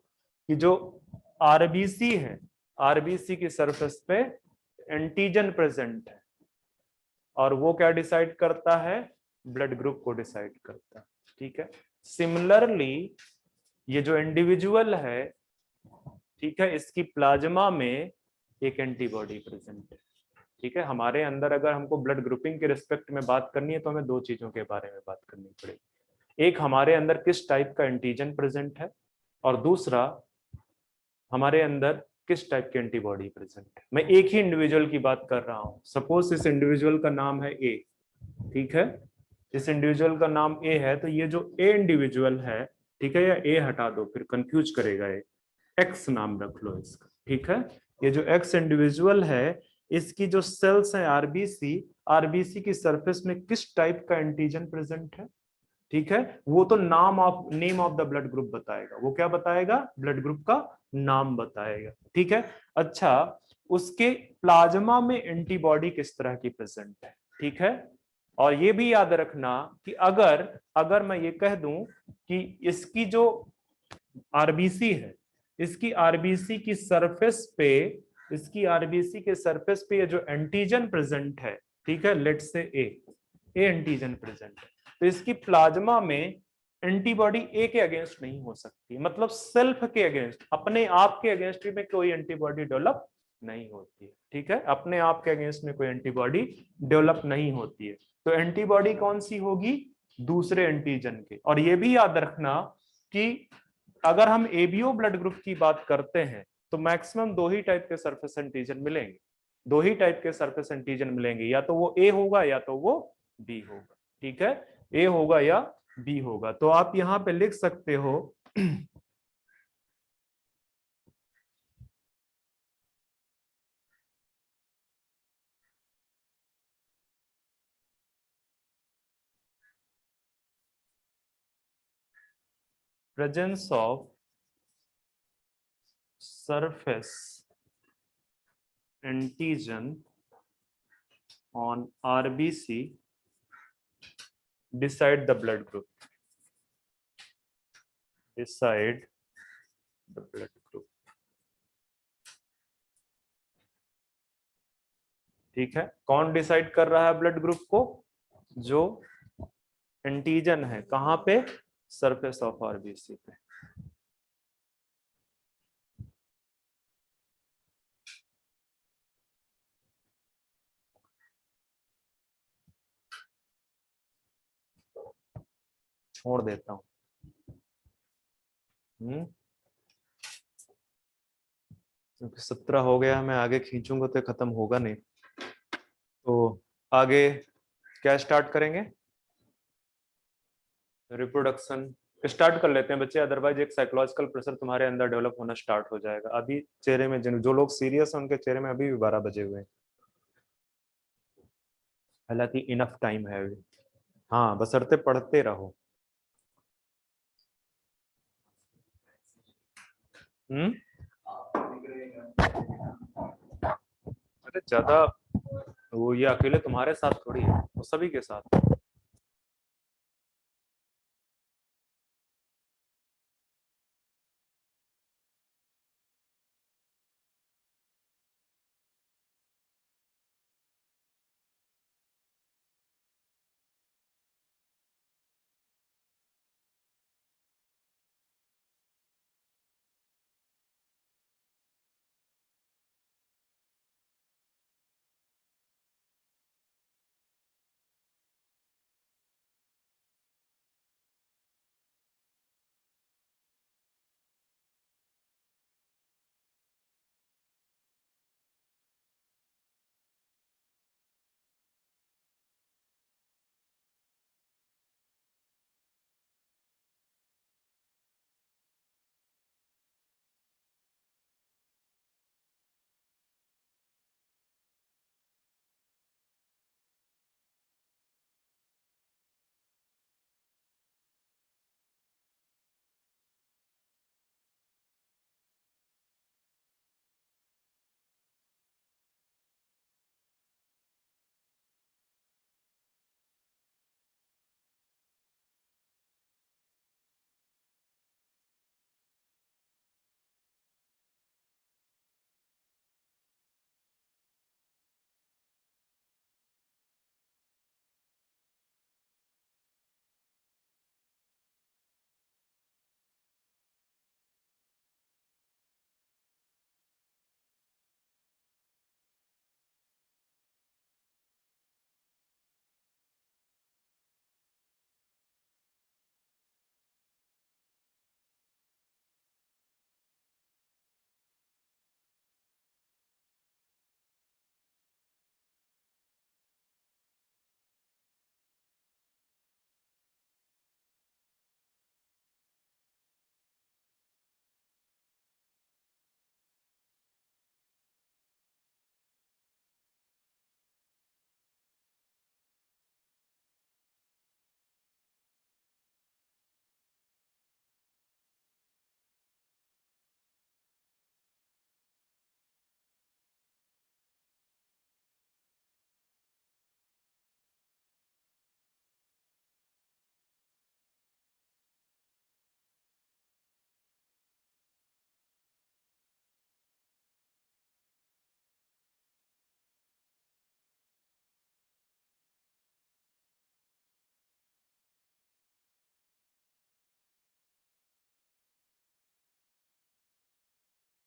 कि जो आरबीसी है, आरबीसी की सरफेस पे एंटीजन प्रेजेंट है और वो क्या डिसाइड करता है, ब्लड ग्रुप को डिसाइड करता है, ठीक है। सिमिलरली ये जो इंडिविजुअल है, ठीक है, इसकी प्लाज्मा में एक एंटीबॉडी प्रेजेंट है, ठीक है। हमारे अंदर अगर हमको ब्लड ग्रुपिंग के रिस्पेक्ट में बात करनी है तो हमें दो चीजों के बारे में बात करनी पड़ेगी। एक हमारे अंदर किस टाइप का एंटीजन प्रेजेंट है और दूसरा हमारे अंदर किस टाइप की एंटीबॉडी प्रेजेंट है। मैं एक ही इंडिविजुअल की बात कर रहा हूं। सपोज इस इंडिविजुअल का नाम है ए, ठीक है, इस इंडिविजुअल का नाम ए है, तो ये जो ए इंडिविजुअल है, ठीक है, या ए हटा दो फिर कंफ्यूज करेगा, ये एक्स नाम रख लो इसका, ठीक है। ये जो एक्स इंडिविजुअल है इसकी जो सेल्स है आरबीसी, आरबीसी की सरफेस में किस टाइप का एंटीजन प्रेजेंट है, ठीक है, वो तो name of the blood group बताएगा। वो क्या बताएगा, ब्लड ग्रुप का नाम बताएगा, ठीक है। अच्छा, उसके प्लाज्मा में एंटीबॉडी किस तरह की प्रेजेंट है, ठीक है। और ये भी याद रखना कि अगर मैं ये कह दूं कि इसकी जो आरबीसी है, इसकी आरबीसी की सरफेस पे, इसकी आरबीसी के सरफेस पे ये जो एंटीजन प्रेजेंट है, ठीक है, let's say A antigen present है, तो इसकी प्लाज्मा में एंटीबॉडी ए के अगेंस्ट नहीं हो सकती, मतलब सेल्फ के अगेंस्ट, अपने आप के अगेंस्ट में कोई एंटीबॉडी डेवलप नहीं होती है, ठीक है, अपने आप के अगेंस्ट में कोई एंटीबॉडी डेवलप नहीं होती है। तो एंटीबॉडी कौन सी होगी? दूसरे एंटीजन के। और ये भी याद रखना कि अगर हम एबीओ ब्लड ग्रुप की बात करते हैं तो मैक्सिमम दो ही टाइप के सरफेस एंटीजन मिलेंगे, दो ही टाइप के सरफेस एंटीजन मिलेंगे, या तो वो ए होगा या तो वो बी होगा, ठीक है, ए होगा या बी होगा। तो आप यहां पे लिख सकते हो presence of surface antigen on RBC decide the blood group, decide the blood group, ठीक है। कौन डिसाइड कर रहा है ब्लड ग्रुप को? जो एंटीजन है, कहां पे? सरफेस ऑफ आरबीसी पे। छोड़ देता हूं, क्योंकि 17 हो गया, मैं आगे खींचूंगा तो खत्म होगा नहीं। तो आगे क्या स्टार्ट करेंगे? रिप्रोडक्शन स्टार्ट कर लेते हैं बच्चे, अदरवाइज एक साइकोलॉजिकल प्रेशर तुम्हारे अंदर डेवलप होना स्टार्ट हो जाएगा। अभी चेहरे में जो लोग सीरियस हैं उनके चेहरे में अभी भी 12 बजे हुए हैं, हालांकि इनफ टाइम है अभी। हाँ, बशर्ते पढ़ते रहो। अरे ज्यादा वो ये अकेले तुम्हारे साथ थोड़ी है, वो सभी के साथ।